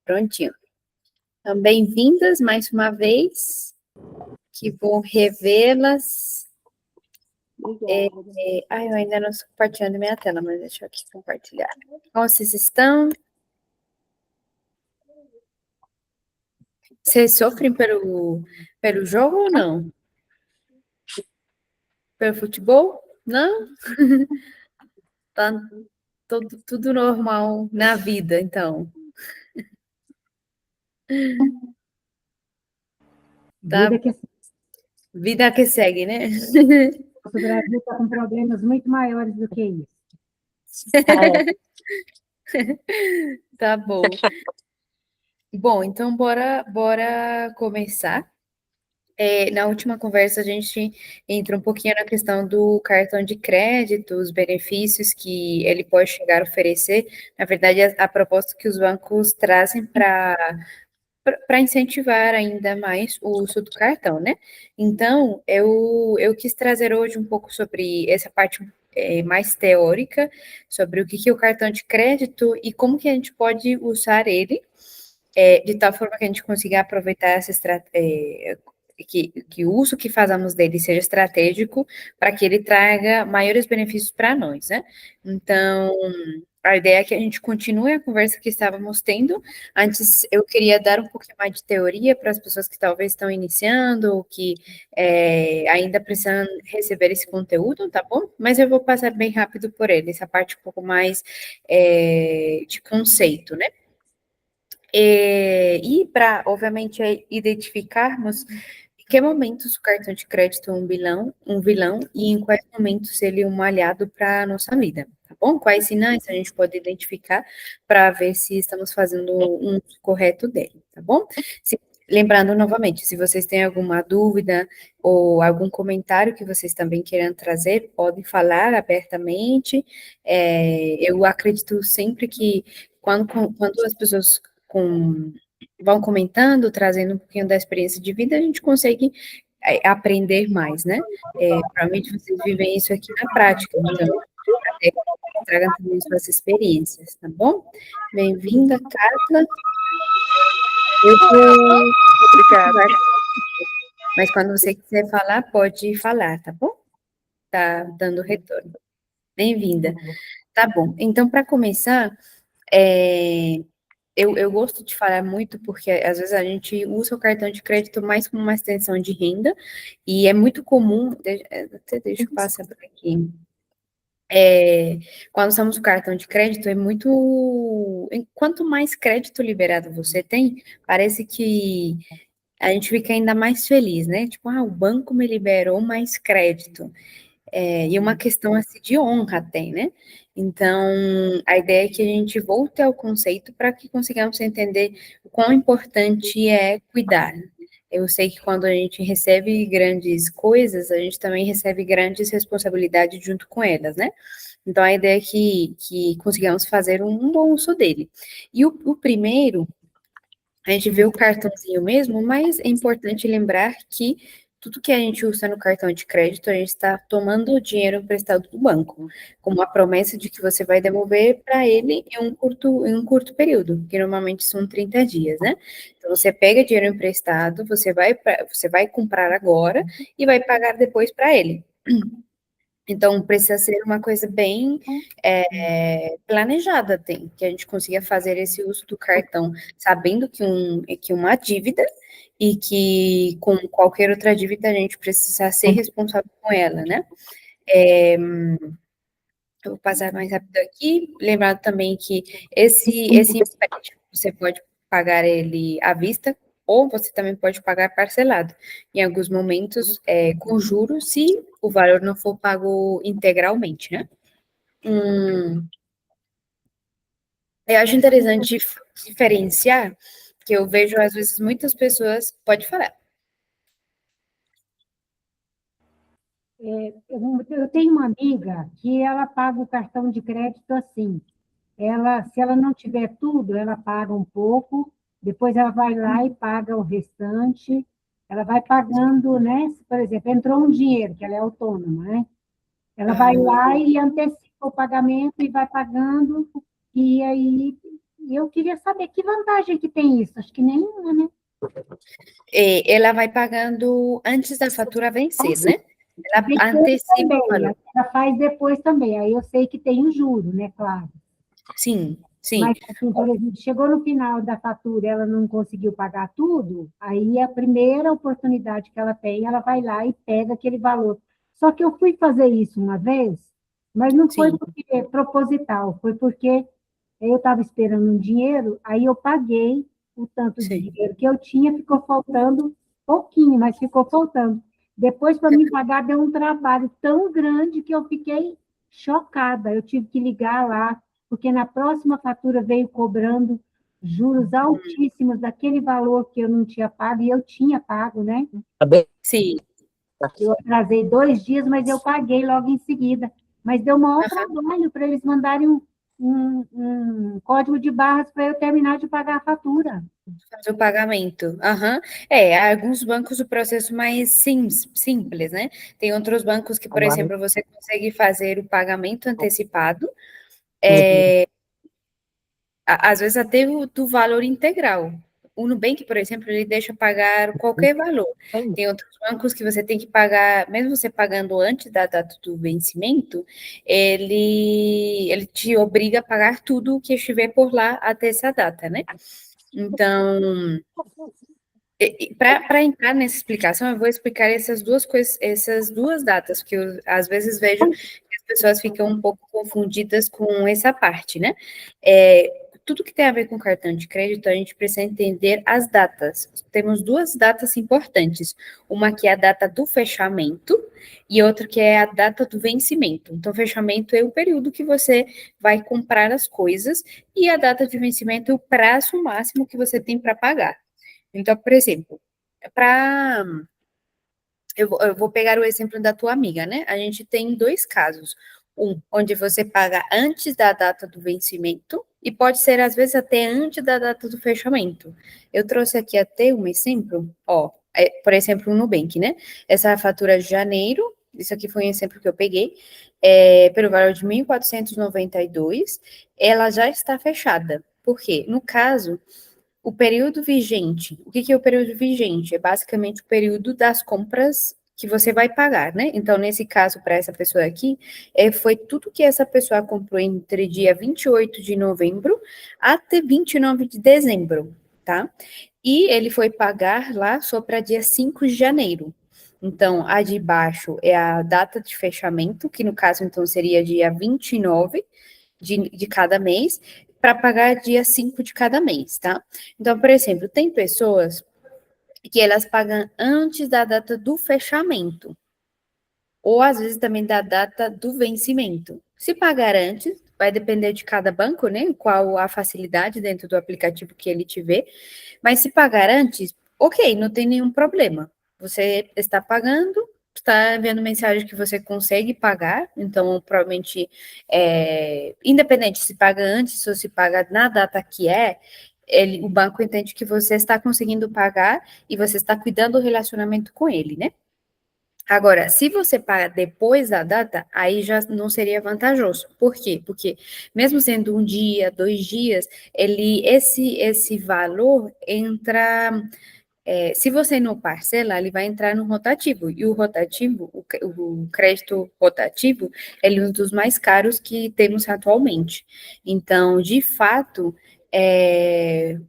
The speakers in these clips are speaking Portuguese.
Prontinho. Então, bem-vindas mais uma vez, que vou revê-las. Eu ainda não estou compartilhando minha tela, mas deixa eu aqui compartilhar. Como vocês estão? Vocês sofrem pelo jogo ou não? Pelo futebol? Não? Tá tudo normal na vida, então. Tá? Vida que segue, né? O Brasil está com problemas muito maiores do que isso. Tá bom. Bom, então bora começar. Na última conversa, a gente entrou um pouquinho na questão do cartão de crédito, os benefícios que ele pode chegar a oferecer. Na verdade, a proposta que os bancos trazem para incentivar ainda mais o uso do cartão, né? Então, eu quis trazer hoje um pouco sobre essa parte mais teórica, sobre o que é o cartão de crédito e como que a gente pode usar ele de tal forma que a gente consiga aproveitar essa estratégia, que o uso que fazemos dele seja estratégico para que ele traga maiores benefícios para nós, né? Então, a ideia é que a gente continue a conversa que estávamos tendo. Antes, eu queria dar um pouquinho mais de teoria para as pessoas que talvez estão iniciando ou que ainda precisam receber esse conteúdo, tá bom? Mas eu vou passar bem rápido por ele, essa parte um pouco mais de conceito, né? E para, obviamente, identificarmos em que momentos o cartão de crédito é um vilão e em quais momentos ele é um aliado para a nossa vida, tá bom? Quais sinais a gente pode identificar para ver se estamos fazendo um uso correto dele, tá bom? Lembrando novamente, se vocês têm alguma dúvida ou algum comentário que vocês também queiram trazer, podem falar abertamente. Eu acredito sempre que quando as pessoas vão comentando, trazendo um pouquinho da experiência de vida, a gente consegue aprender mais, né? Provavelmente vocês vivem isso aqui na prática, então, até que tragam também suas experiências, tá bom? Bem-vinda, Carla. Obrigada. Mas quando você quiser falar, pode falar, tá bom? Tá dando retorno. Bem-vinda. Tá bom. Então, para começar, eu gosto de falar muito porque às vezes a gente usa o cartão de crédito mais como uma extensão de renda e é muito comum, até deixa eu passar por aqui. Quando usamos o cartão de crédito, quanto mais crédito liberado você tem, parece que a gente fica ainda mais feliz, né? Tipo, o banco me liberou mais crédito. E uma questão assim de honra tem, né? Então, a ideia é que a gente volte ao conceito para que consigamos entender o quão importante é cuidar. Eu sei que quando a gente recebe grandes coisas, a gente também recebe grandes responsabilidades junto com elas, né? Então, a ideia é que consigamos fazer um bom uso dele. E o primeiro, a gente vê o cartãozinho mesmo, mas é importante lembrar que tudo que a gente usa no cartão de crédito, a gente está tomando o dinheiro emprestado do banco, com uma promessa de que você vai devolver para ele em um curto período, que normalmente são 30 dias, né? Então, você pega dinheiro emprestado, você vai comprar agora e vai pagar depois para ele. Então, precisa ser uma coisa bem planejada, que a gente consiga fazer esse uso do cartão, sabendo que uma dívida e que com qualquer outra dívida a gente precisa ser responsável com ela, né? Eu vou passar mais rápido aqui, lembrando também que esse empréstimo você pode pagar ele à vista, ou você também pode pagar parcelado. Em alguns momentos, com juros, se o valor não for pago integralmente, né? Eu acho interessante diferenciar, que eu vejo, às vezes, muitas pessoas... Pode falar. Eu tenho uma amiga que ela paga o cartão de crédito assim. Se ela não tiver tudo, ela paga um pouco, depois ela vai lá e paga o restante. Ela vai pagando, né? Por exemplo, entrou um dinheiro, que ela é autônoma, né? Ela vai lá e antecipa o pagamento e vai pagando, e aí eu queria saber que vantagem que tem isso. Acho que nenhuma, né? Ela vai pagando antes da fatura vencer, né? Ela Depois antecipa o também, valor. ela faz depois também. Aí eu sei que tem o juro, né? Claro. Sim, sim. Mas, assim, por exemplo, chegou no final da fatura, ela não conseguiu pagar tudo, aí a primeira oportunidade que ela tem, ela vai lá e pega aquele valor. Só que eu fui fazer isso uma vez, mas não foi Sim, porque proposital, foi porque eu estava esperando um dinheiro, aí eu paguei o tanto de sim. dinheiro que eu tinha, ficou faltando pouquinho, mas ficou faltando. Depois, para me pagar, deu um trabalho tão grande que eu fiquei chocada. Eu tive que ligar lá, porque na próxima fatura veio cobrando juros altíssimos daquele valor que eu não tinha pago, e eu tinha pago, né? Sim. Eu atrasei 2 dias, mas eu paguei logo em seguida. Mas deu maior Aham. trabalho para eles mandarem um código de barras para eu terminar de pagar a fatura. Fazer o pagamento. Aham. Alguns bancos o processo mais simples, né? Tem outros bancos que, por exemplo, você consegue fazer o pagamento antecipado, às vezes até do valor integral. O Nubank, por exemplo, ele deixa pagar qualquer valor. Tem outros bancos que você tem que pagar, mesmo você pagando antes da data do vencimento, ele te obriga a pagar tudo o que estiver por lá até essa data, né? Então, para entrar nessa explicação, eu vou explicar essas duas coisas, essas duas datas, que eu às vezes vejo que as pessoas ficam um pouco confundidas com essa parte, né? Tudo que tem a ver com cartão de crédito, a gente precisa entender as datas. Temos duas datas importantes, uma que é a data do fechamento e outra que é a data do vencimento. Então, fechamento é o período que você vai comprar as coisas e a data de vencimento é o prazo máximo que você tem para pagar. Então, por exemplo, para eu vou pegar o exemplo da tua amiga, né? A gente tem dois casos. Um, onde você paga antes da data do vencimento, e pode ser, às vezes, até antes da data do fechamento. Eu trouxe aqui até um exemplo, ó, por exemplo, o Nubank, né? Essa fatura de janeiro, isso aqui foi um exemplo que eu peguei, pelo valor de 1.492, ela já está fechada. Por quê? No caso, o período vigente, o que que é o período vigente? É basicamente o período das compras que você vai pagar, né? Então, nesse caso, para essa pessoa aqui, foi tudo que essa pessoa comprou entre dia 28 de novembro até 29 de dezembro, tá? E ele foi pagar lá só para dia 5 de janeiro. Então, a de baixo é a data de fechamento, que no caso, então, seria dia 29 de cada mês, para pagar dia 5 de cada mês, tá? Então, por exemplo, tem pessoas que elas pagam antes da data do fechamento, ou às vezes também da data do vencimento. Se pagar antes, vai depender de cada banco, né? Qual a facilidade dentro do aplicativo que ele tiver. Mas se pagar antes, ok, não tem nenhum problema. Você está pagando, está enviando mensagem que você consegue pagar, então provavelmente, independente se paga antes ou se paga na data que o banco entende que você está conseguindo pagar e você está cuidando do relacionamento com ele, né? Agora, se você paga depois da data, aí já não seria vantajoso. Por quê? Porque mesmo sendo um dia, 2 dias, esse valor entra. Se você não parcela, ele vai entrar no rotativo. E o rotativo, o crédito rotativo, ele é um dos mais caros que temos atualmente. Então, de fato,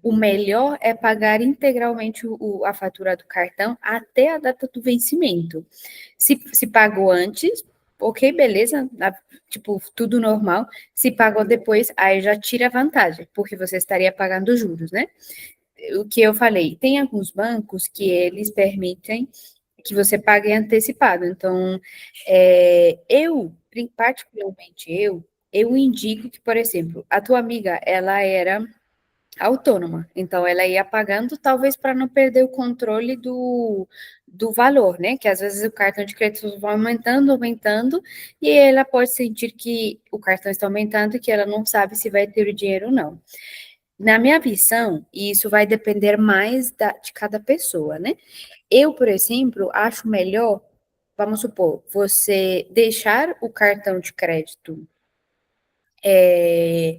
o melhor é pagar integralmente a fatura do cartão até a data do vencimento. Se pagou antes, ok, beleza, tipo, tudo normal. Se pagou depois, aí já tira a vantagem, porque você estaria pagando juros, né? O que eu falei, tem alguns bancos que eles permitem que você pague antecipado. Então, particularmente eu indico que, por exemplo, a tua amiga, ela era autônoma, então ela ia pagando talvez para não perder o controle do valor, né? Que às vezes o cartão de crédito vai aumentando, aumentando, e ela pode sentir que o cartão está aumentando e que ela não sabe se vai ter o dinheiro ou não. Na minha visão, e isso vai depender mais de cada pessoa, né? Eu, por exemplo, acho melhor, vamos supor, você deixar o cartão de crédito é,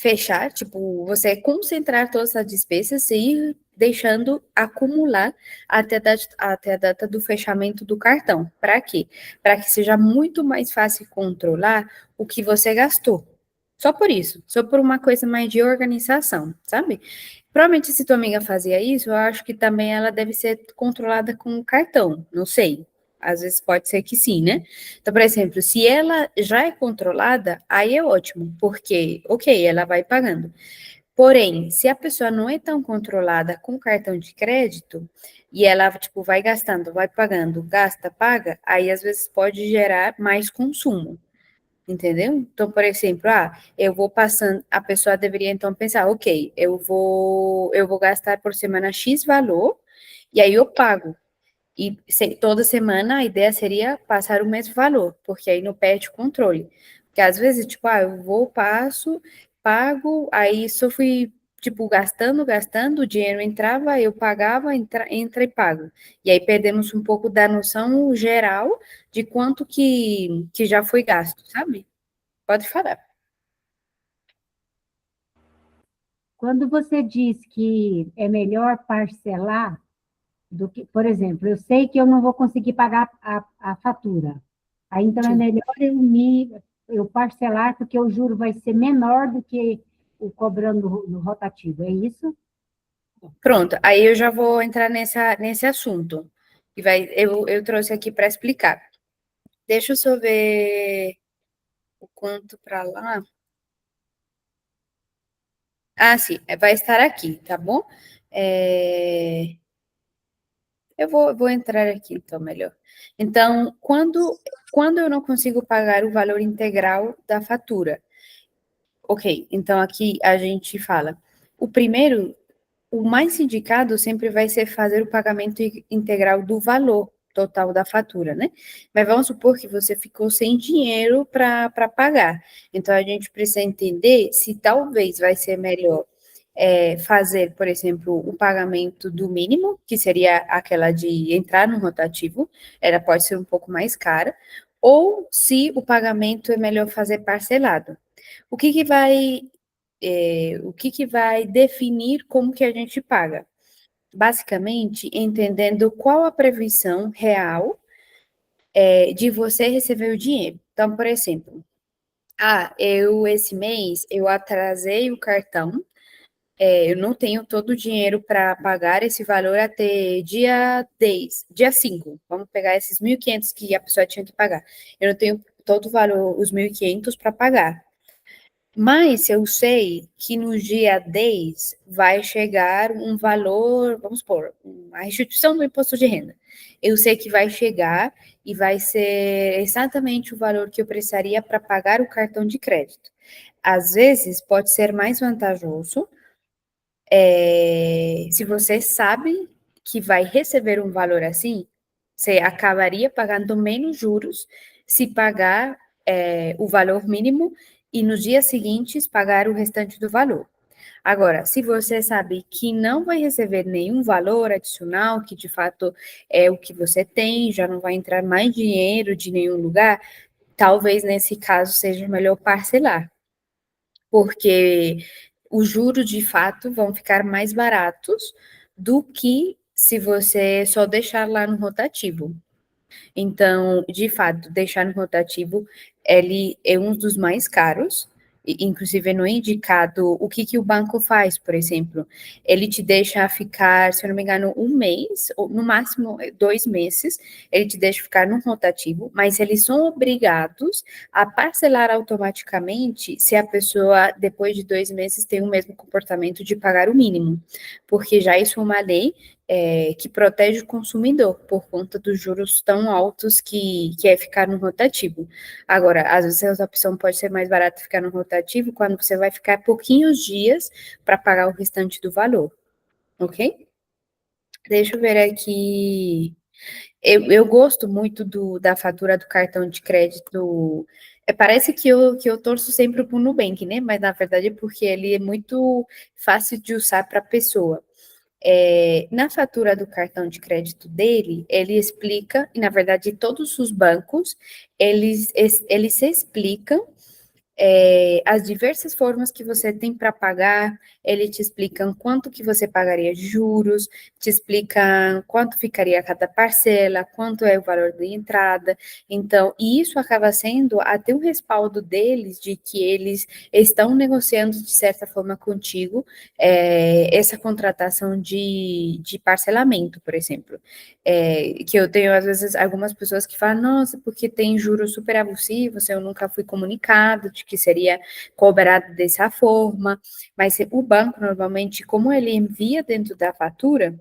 fechar, tipo, você concentrar todas as despesas e ir deixando acumular até a data do fechamento do cartão. Para quê? Para que seja muito mais fácil controlar o que você gastou. Só por isso, só por uma coisa mais de organização, sabe? Provavelmente se tua amiga fazia isso, eu acho que também ela deve ser controlada com o cartão, não sei. Às vezes pode ser que sim, né? Então, por exemplo, se ela já é controlada, aí é ótimo, porque, ok, ela vai pagando. Porém, se a pessoa não é tão controlada com cartão de crédito e ela, tipo, vai gastando, vai pagando, gasta, paga, aí às vezes pode gerar mais consumo. Entendeu? Então, por exemplo, eu vou passando, a pessoa deveria então pensar, ok, eu vou gastar por semana X valor, e aí eu pago. E toda semana a ideia seria passar o mesmo valor, porque aí não perde o controle. Porque às vezes, tipo, eu vou, passo, pago, aí só fui, tipo, gastando, o dinheiro entrava, eu pagava, entra e pago. E aí perdemos um pouco da noção geral de quanto que já foi gasto, sabe? Pode falar. Quando você diz que é melhor parcelar do que, por exemplo, eu sei que eu não vou conseguir pagar a fatura. Aí, então, é Sim. melhor eu parcelar, porque o juro vai ser menor do que o cobrando no rotativo, é isso? Pronto, aí eu já vou entrar nesse assunto. Eu trouxe aqui para explicar. Deixa eu só ver o quanto para lá. Ah, sim, vai estar aqui, tá bom? É, eu vou entrar aqui, então, melhor. Então, quando eu não consigo pagar o valor integral da fatura, ok, então aqui a gente fala. O primeiro O mais indicado sempre vai ser fazer o pagamento integral do valor total da fatura, né? Mas vamos supor que você ficou sem dinheiro para pagar. Então, a gente precisa entender se talvez vai ser melhor fazer, por exemplo, o pagamento do mínimo, que seria aquela de entrar no rotativo, ela pode ser um pouco mais cara, ou se o pagamento é melhor fazer parcelado. O que que vai o que vai definir como que a gente paga? Basicamente, entendendo qual a previsão real de você receber o dinheiro. Então, por exemplo, esse mês eu atrasei o cartão, eu não tenho todo o dinheiro para pagar esse valor até dia 10, dia 5. Vamos pegar esses 1.500 que a pessoa tinha que pagar. Eu não tenho todo o valor, os 1.500 para pagar. Mas eu sei que no dia 10 vai chegar um valor, vamos supor, a restituição do imposto de renda. Eu sei que vai chegar e vai ser exatamente o valor que eu precisaria para pagar o cartão de crédito. Às vezes pode ser mais vantajoso se você sabe que vai receber um valor assim, você acabaria pagando menos juros se pagar o valor mínimo e nos dias seguintes pagar o restante do valor. Agora, se você sabe que não vai receber nenhum valor adicional, que de fato é o que você tem, já não vai entrar mais dinheiro de nenhum lugar, talvez nesse caso seja melhor parcelar, porque os juros de fato vão ficar mais baratos do que se você só deixar lá no rotativo. Então, de fato, deixar no rotativo, ele é um dos mais caros, inclusive não é indicado o que o banco faz, por exemplo. Ele te deixa ficar, se eu não me engano, um mês, ou no máximo 2 meses, ele te deixa ficar no rotativo, mas eles são obrigados a parcelar automaticamente se a pessoa, depois de 2 meses, tem o mesmo comportamento de pagar o mínimo, porque já isso é uma lei que protege o consumidor por conta dos juros tão altos que é ficar no rotativo. Agora, às vezes a opção pode ser mais barata ficar no rotativo quando você vai ficar pouquinhos dias para pagar o restante do valor, ok? Deixa eu ver aqui. Eu gosto muito da fatura do cartão de crédito. Parece que eu torço sempre para o Nubank, né? Mas na verdade é porque ele é muito fácil de usar para a pessoa. Na fatura do cartão de crédito dele, ele explica, e na verdade todos os bancos, eles se explicam as diversas formas que você tem para pagar, ele te explica quanto que você pagaria de juros, te explica quanto ficaria cada parcela, quanto é o valor de entrada. Então, e isso acaba sendo até um respaldo deles de que eles estão negociando de certa forma contigo essa contratação de parcelamento, por exemplo. Que eu tenho, às vezes, algumas pessoas que falam, nossa, porque tem juros super abusivos, eu nunca fui comunicado de que seria cobrado dessa forma, mas o banco, normalmente, como ele envia dentro da fatura,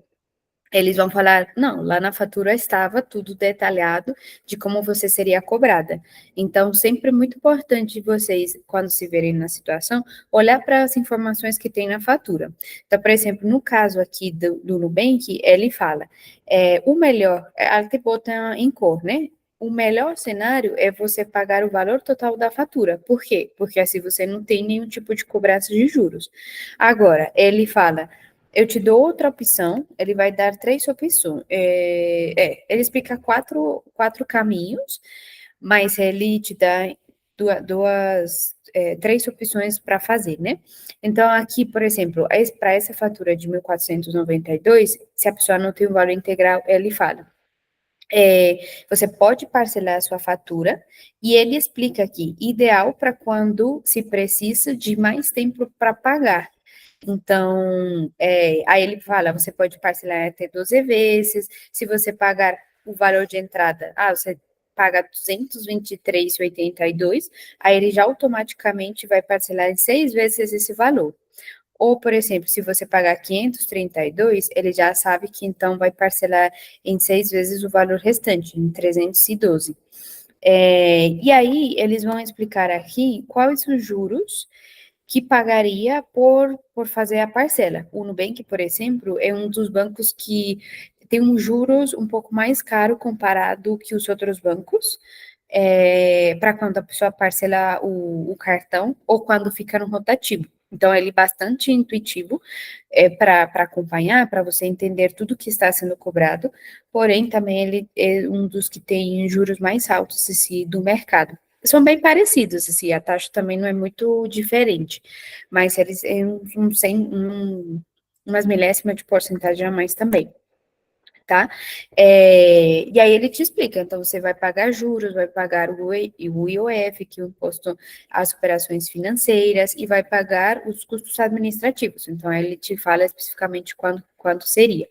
eles vão falar, não, lá na fatura estava tudo detalhado de como você seria cobrada. Então, sempre é muito importante vocês, quando se verem na situação, olhar para as informações que tem na fatura. Então, por exemplo, no caso aqui do Nubank, ele fala, o melhor, até bota em cor, né? O melhor cenário é você pagar o valor total da fatura. Por quê? Porque assim você não tem nenhum tipo de cobrança de juros. Agora, ele fala, eu te dou outra opção, ele vai dar três opções. Ele explica quatro caminhos, mas ele te dá três opções para fazer, né? Então, aqui, por exemplo, para essa fatura de 1.492, se a pessoa não tem o valor integral, ele fala. Você pode parcelar a sua fatura e ele explica aqui, ideal para quando se precisa de mais tempo para pagar. Então, aí ele fala, você pode parcelar até 12 vezes, se você pagar o valor de entrada, você paga 223,82, aí ele já automaticamente vai parcelar em 6 vezes esse valor. Ou, por exemplo, se você pagar 532, ele já sabe que então vai parcelar em 6 vezes o valor restante, em 312. E aí, eles vão explicar aqui quais os juros que pagaria por fazer a parcela. O Nubank, por exemplo, é um dos bancos que tem um juros um pouco mais caro comparado que os outros bancos, para quando a pessoa parcela o cartão ou quando fica no rotativo. Então, ele é bastante intuitivo para acompanhar, para você entender tudo que está sendo cobrado, porém, também ele é um dos que tem juros mais altos assim, do mercado. São bem parecidos, assim, a taxa também não é muito diferente, mas eles têm umas milésimas de porcentagem a mais também, tá? E aí ele te explica, então você vai pagar juros, vai pagar o IOF, que é o Imposto às Operações Financeiras, e vai pagar os custos administrativos, então ele te fala especificamente quanto seria.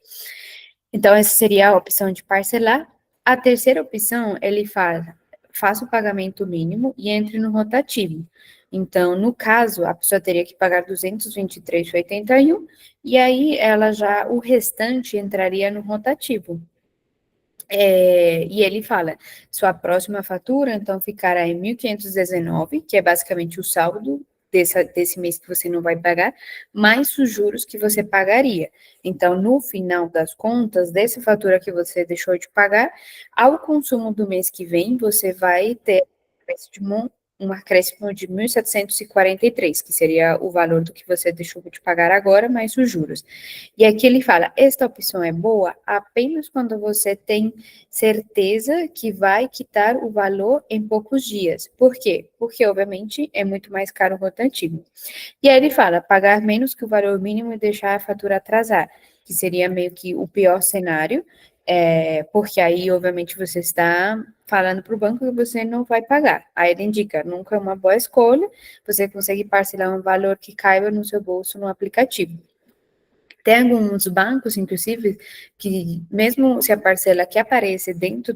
Então, essa seria a opção de parcelar. A terceira opção, ele fala, faça o pagamento mínimo e entre no rotativo. Então, no caso, a pessoa teria que pagar 223,81 e aí o restante entraria no rotativo. E ele fala, sua próxima fatura, então, ficará em 1.519, que é basicamente o saldo desse mês que você não vai pagar, mais os juros que você pagaria. Então, no final das contas, dessa fatura que você deixou de pagar, ao consumo do mês que vem, você vai ter um acréscimo de 1.743, que seria o valor do que você deixou de pagar agora, mais os juros. E aqui ele fala, esta opção é boa apenas quando você tem certeza que vai quitar o valor em poucos dias. Por quê? Porque, obviamente, é muito mais caro o rotativo. E aí ele fala, pagar menos que o valor mínimo e deixar a fatura atrasar, que seria meio que o pior cenário, porque aí, obviamente, você está falando para o banco que você não vai pagar. Aí ele indica, nunca é uma boa escolha, você consegue parcelar um valor que caiba no seu bolso no aplicativo. Tem alguns bancos, inclusive, que mesmo se a parcela que aparece dentro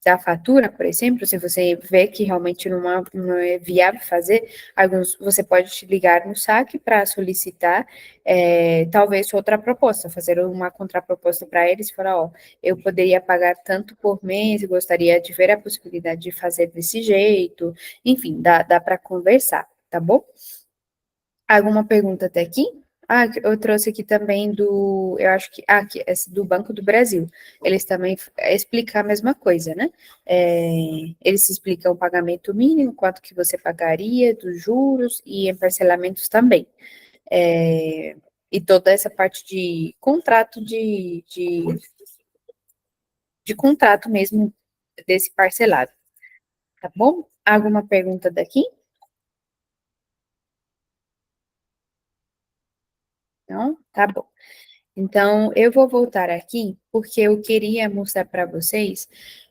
da fatura, por exemplo, se você vê que realmente não é viável fazer, você pode te ligar no saque para solicitar talvez outra proposta, fazer uma contraproposta para eles e falar, eu poderia pagar tanto por mês, gostaria de ver a possibilidade de fazer desse jeito, enfim, dá para conversar, tá bom? Alguma pergunta até aqui? Eu trouxe aqui também eu acho que, aqui, esse do Banco do Brasil. Eles também explicam a mesma coisa, né? Eles explicam o pagamento mínimo, quanto que você pagaria, dos juros e em parcelamentos também. E toda essa parte de contrato de contrato mesmo desse parcelado, tá bom? Alguma pergunta daqui? Não? Tá bom. Então, eu vou voltar aqui, porque eu queria mostrar para vocês,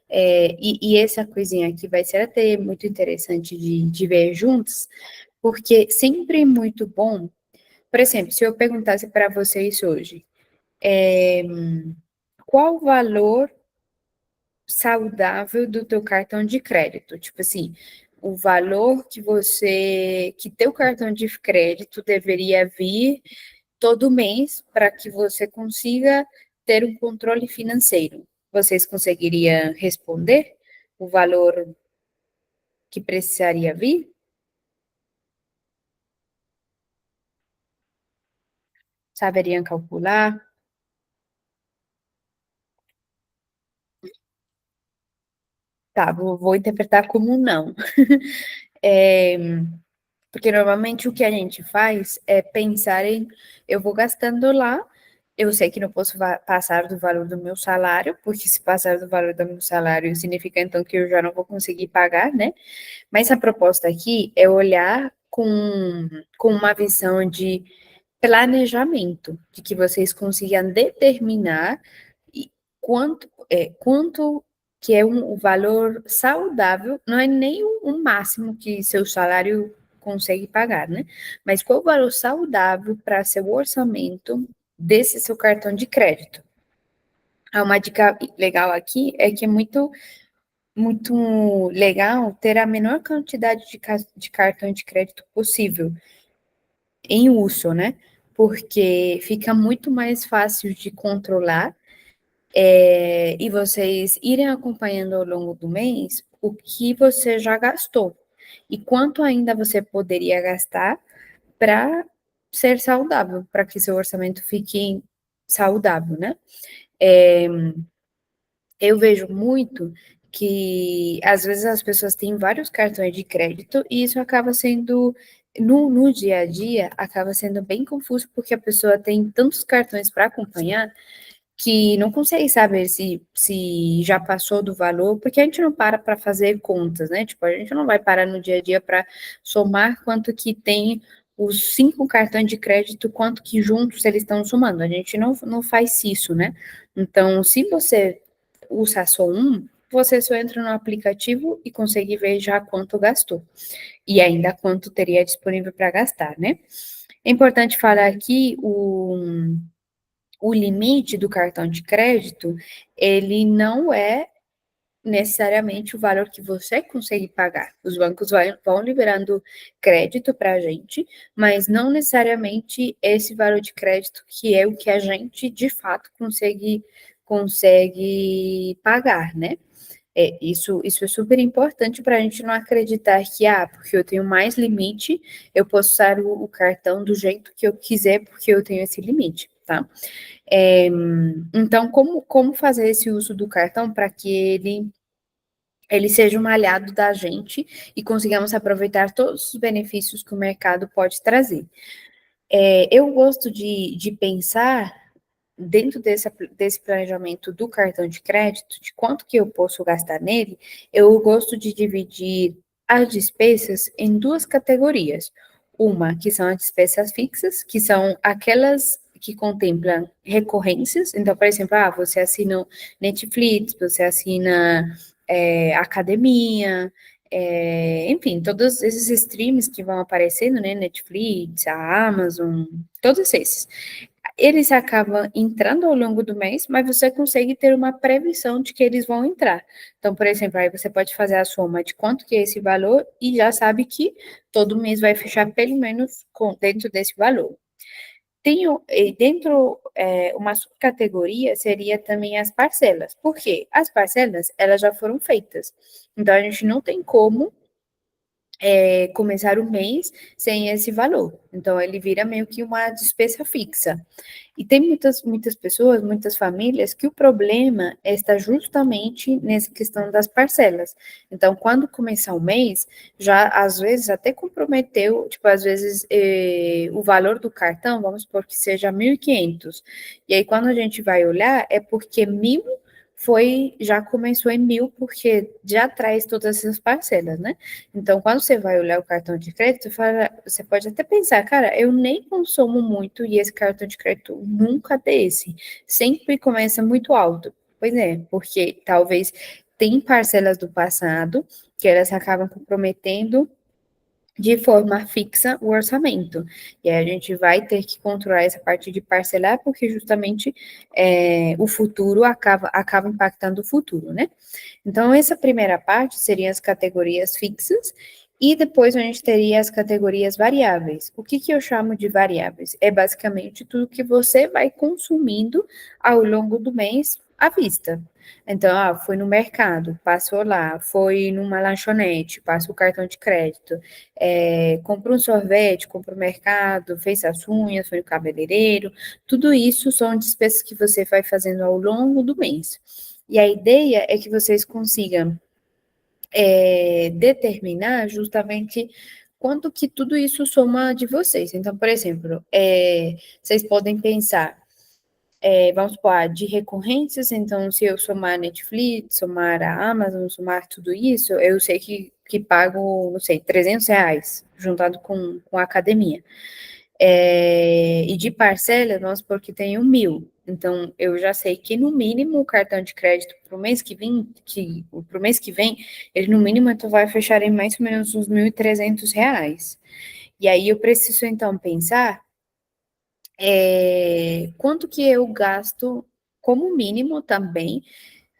e essa coisinha aqui vai ser até muito interessante de ver juntos, porque sempre é muito bom. Por exemplo, se eu perguntasse para vocês hoje, qual o valor saudável do teu cartão de crédito? Tipo assim, o valor que teu cartão de crédito deveria vir todo mês para que você consiga ter um controle financeiro. Vocês conseguiriam responder o valor que precisaria vir? Saberiam calcular? Tá, vou interpretar como não. É, porque normalmente o que a gente faz é pensar em, eu vou gastando lá, eu sei que não posso passar do valor do meu salário, porque se passar do valor do meu salário significa então que eu já não vou conseguir pagar, né? Mas a proposta aqui é olhar com uma visão de planejamento, de que vocês consigam determinar quanto que é um valor saudável, não é nem o máximo que seu salário consegue pagar, né? Mas qual o valor saudável para seu orçamento desse seu cartão de crédito? Uma dica legal aqui é que é muito legal ter a menor quantidade de cartão de crédito possível em uso, né? Porque fica muito mais fácil de controlar, e vocês irem acompanhando ao longo do mês o que você já gastou e quanto ainda você poderia gastar para ser saudável, para que seu orçamento fique saudável, né? É, eu vejo muito que às vezes as pessoas têm vários cartões de crédito e isso acaba sendo, no dia a dia, acaba sendo bem confuso porque a pessoa tem tantos cartões para acompanhar que não consegue saber se já passou do valor, porque a gente não para fazer contas, né? Tipo, a gente não vai parar no dia a dia para somar quanto que tem os 5 cartões de crédito, quanto que juntos eles estão somando. A gente não faz isso, né? Então, se você usa só um, você só entra no aplicativo e consegue ver já quanto gastou. E ainda quanto teria disponível para gastar, né? É importante falar aqui o limite do cartão de crédito, ele não é necessariamente o valor que você consegue pagar. Os bancos vão liberando crédito para a gente, mas não necessariamente esse valor de crédito que é o que a gente de fato consegue pagar, né? Isso é super importante para a gente não acreditar que, porque eu tenho mais limite, eu posso usar o cartão do jeito que eu quiser, porque eu tenho esse limite, tá? É, então, como fazer esse uso do cartão para que ele seja um aliado da gente e consigamos aproveitar todos os benefícios que o mercado pode trazer? Eu gosto de pensar dentro desse planejamento do cartão de crédito, de quanto que eu posso gastar nele, eu gosto de dividir as despesas em duas categorias. Uma, que são as despesas fixas, que são aquelas que contemplam recorrências. Então, por exemplo, você assina Netflix, você assina academia, enfim, todos esses streams que vão aparecendo, né? Netflix, a Amazon, todos esses eles acabam entrando ao longo do mês, mas você consegue ter uma previsão de que eles vão entrar. Então, por exemplo, aí você pode fazer a soma de quanto que é esse valor e já sabe que todo mês vai fechar pelo menos dentro desse valor. Dentro, uma subcategoria seria também as parcelas. Por quê? As parcelas, elas já foram feitas. Então, a gente não tem como começar o mês sem esse valor. Então, ele vira meio que uma despesa fixa. E tem muitas pessoas, muitas famílias, que o problema está justamente nessa questão das parcelas. Então, quando começar o mês, já às vezes até comprometeu, tipo, às vezes o valor do cartão, vamos supor que seja 1.500. E aí, quando a gente vai olhar, é porque 1.000 já começou em 1.000, porque já traz todas essas parcelas, né? Então, quando você vai olhar o cartão de crédito, você pode até pensar, cara, eu nem consumo muito e esse cartão de crédito nunca desce, sempre começa muito alto. Pois é, porque talvez tem parcelas do passado que elas acabam comprometendo de forma fixa o orçamento. E aí a gente vai ter que controlar essa parte de parcelar, porque justamente o futuro acaba impactando o futuro, né? Então, essa primeira parte seriam as categorias fixas, e depois a gente teria as categorias variáveis. O que eu chamo de variáveis? É basicamente tudo que você vai consumindo ao longo do mês à vista. Então, foi no mercado, passou lá, foi numa lanchonete, passa o cartão de crédito, comprou um sorvete, comprou no mercado, fez as unhas, foi no cabeleireiro, tudo isso são despesas que você vai fazendo ao longo do mês. E a ideia é que vocês consigam determinar justamente quanto que tudo isso soma de vocês. Então, por exemplo, vocês podem pensar, vamos supor, de recorrências, então se eu somar a Netflix, somar a Amazon, somar tudo isso, eu sei que pago, não sei, R$ 300, juntado com a academia. E de parcela, vamos supor que tenho 1.000. Então, eu já sei que, no mínimo, o cartão de crédito para o mês que vem, ele, no mínimo, então, vai fechar em mais ou menos uns R$ 1.300. E aí, eu preciso, então, pensar quanto que eu gasto como mínimo também.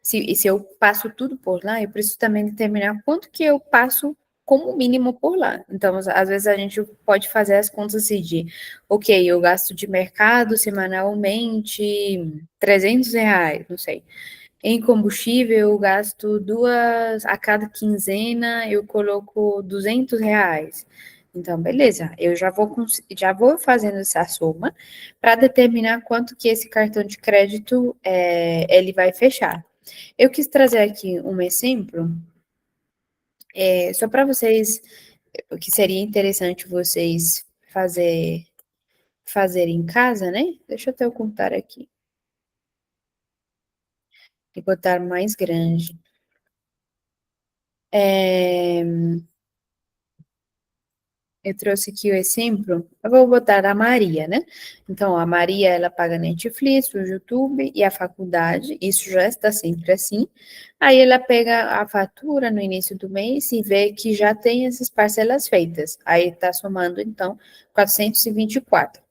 Se eu passo tudo por lá, eu preciso também determinar quanto que eu passo como mínimo por lá. Então, às vezes a gente pode fazer as contas assim de, ok, eu gasto de mercado semanalmente R$ 300, não sei. Em combustível, eu gasto a cada quinzena eu coloco R$ 200. Então, beleza, eu já vou fazendo essa soma para determinar quanto que esse cartão de crédito ele vai fechar. Eu quis trazer aqui um exemplo, só para vocês, que seria interessante vocês fazer em casa, né? Deixa eu até eu contar aqui e botar mais grande. Eu trouxe aqui o exemplo, eu vou botar a Maria, né? Então, a Maria, ela paga Netflix, o YouTube e a faculdade, isso já está sempre assim. Aí ela pega a fatura no início do mês e vê que já tem essas parcelas feitas. Aí está somando, então, 424.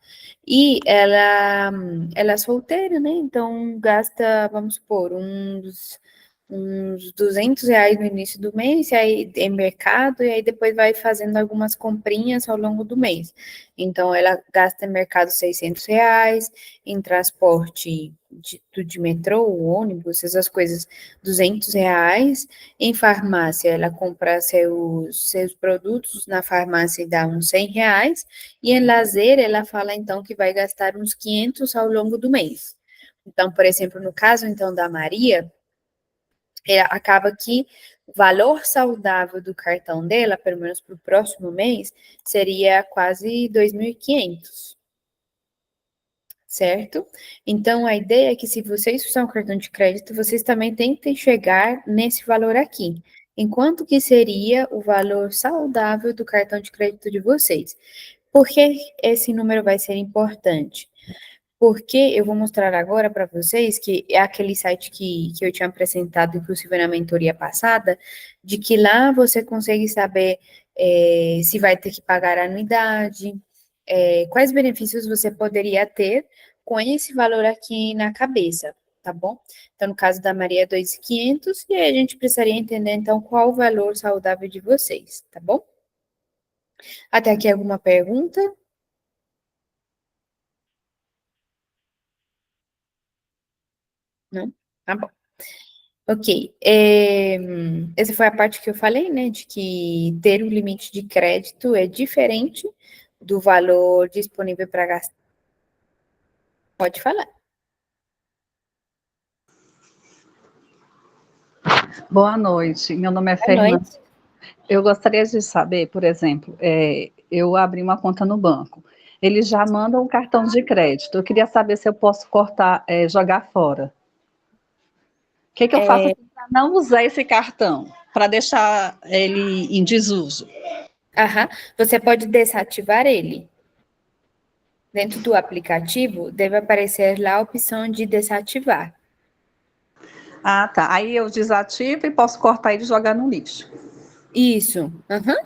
E ela é solteira, né? Então, gasta, vamos supor, uns R$ 200 no início do mês, e aí em mercado, e aí depois vai fazendo algumas comprinhas ao longo do mês. Então, ela gasta em mercado R$ 600, em transporte de metrô, ônibus, essas coisas, R$ 200. Em farmácia, ela compra seus produtos na farmácia e dá uns R$ 100. E em lazer, ela fala, então, que vai gastar uns 500 ao longo do mês. Então, por exemplo, no caso, então, da Maria, acaba que o valor saudável do cartão dela, pelo menos para o próximo mês, seria quase 2.500, certo? Então, a ideia é que, se vocês usam o cartão de crédito, vocês também tentem chegar nesse valor aqui. Enquanto que seria o valor saudável do cartão de crédito de vocês. Por que esse número vai ser importante? Porque eu vou mostrar agora para vocês que é aquele site que eu tinha apresentado, inclusive na mentoria passada, de que lá você consegue saber se vai ter que pagar anuidade, quais benefícios você poderia ter com esse valor aqui na cabeça, tá bom? Então, no caso da Maria, 2.500, e aí a gente precisaria entender, então, qual o valor saudável de vocês, tá bom? Até aqui alguma pergunta? Não? Tá bom. Ok, essa foi a parte que eu falei, né, de que ter o limite de crédito é diferente do valor disponível para gastar. Pode falar. Boa noite, meu nome é Boa Fernanda. noite. Eu gostaria de saber, por exemplo, eu abri uma conta no banco, eles já mandam o cartão de crédito, eu queria saber se eu posso cortar, jogar fora. que eu faço para não usar esse cartão? Para deixar ele em desuso? Aham. Você pode desativar ele. Dentro do aplicativo, deve aparecer lá a opção de desativar. Ah, tá. Aí eu desativo e posso cortar ele e jogar no lixo. Isso. Aham.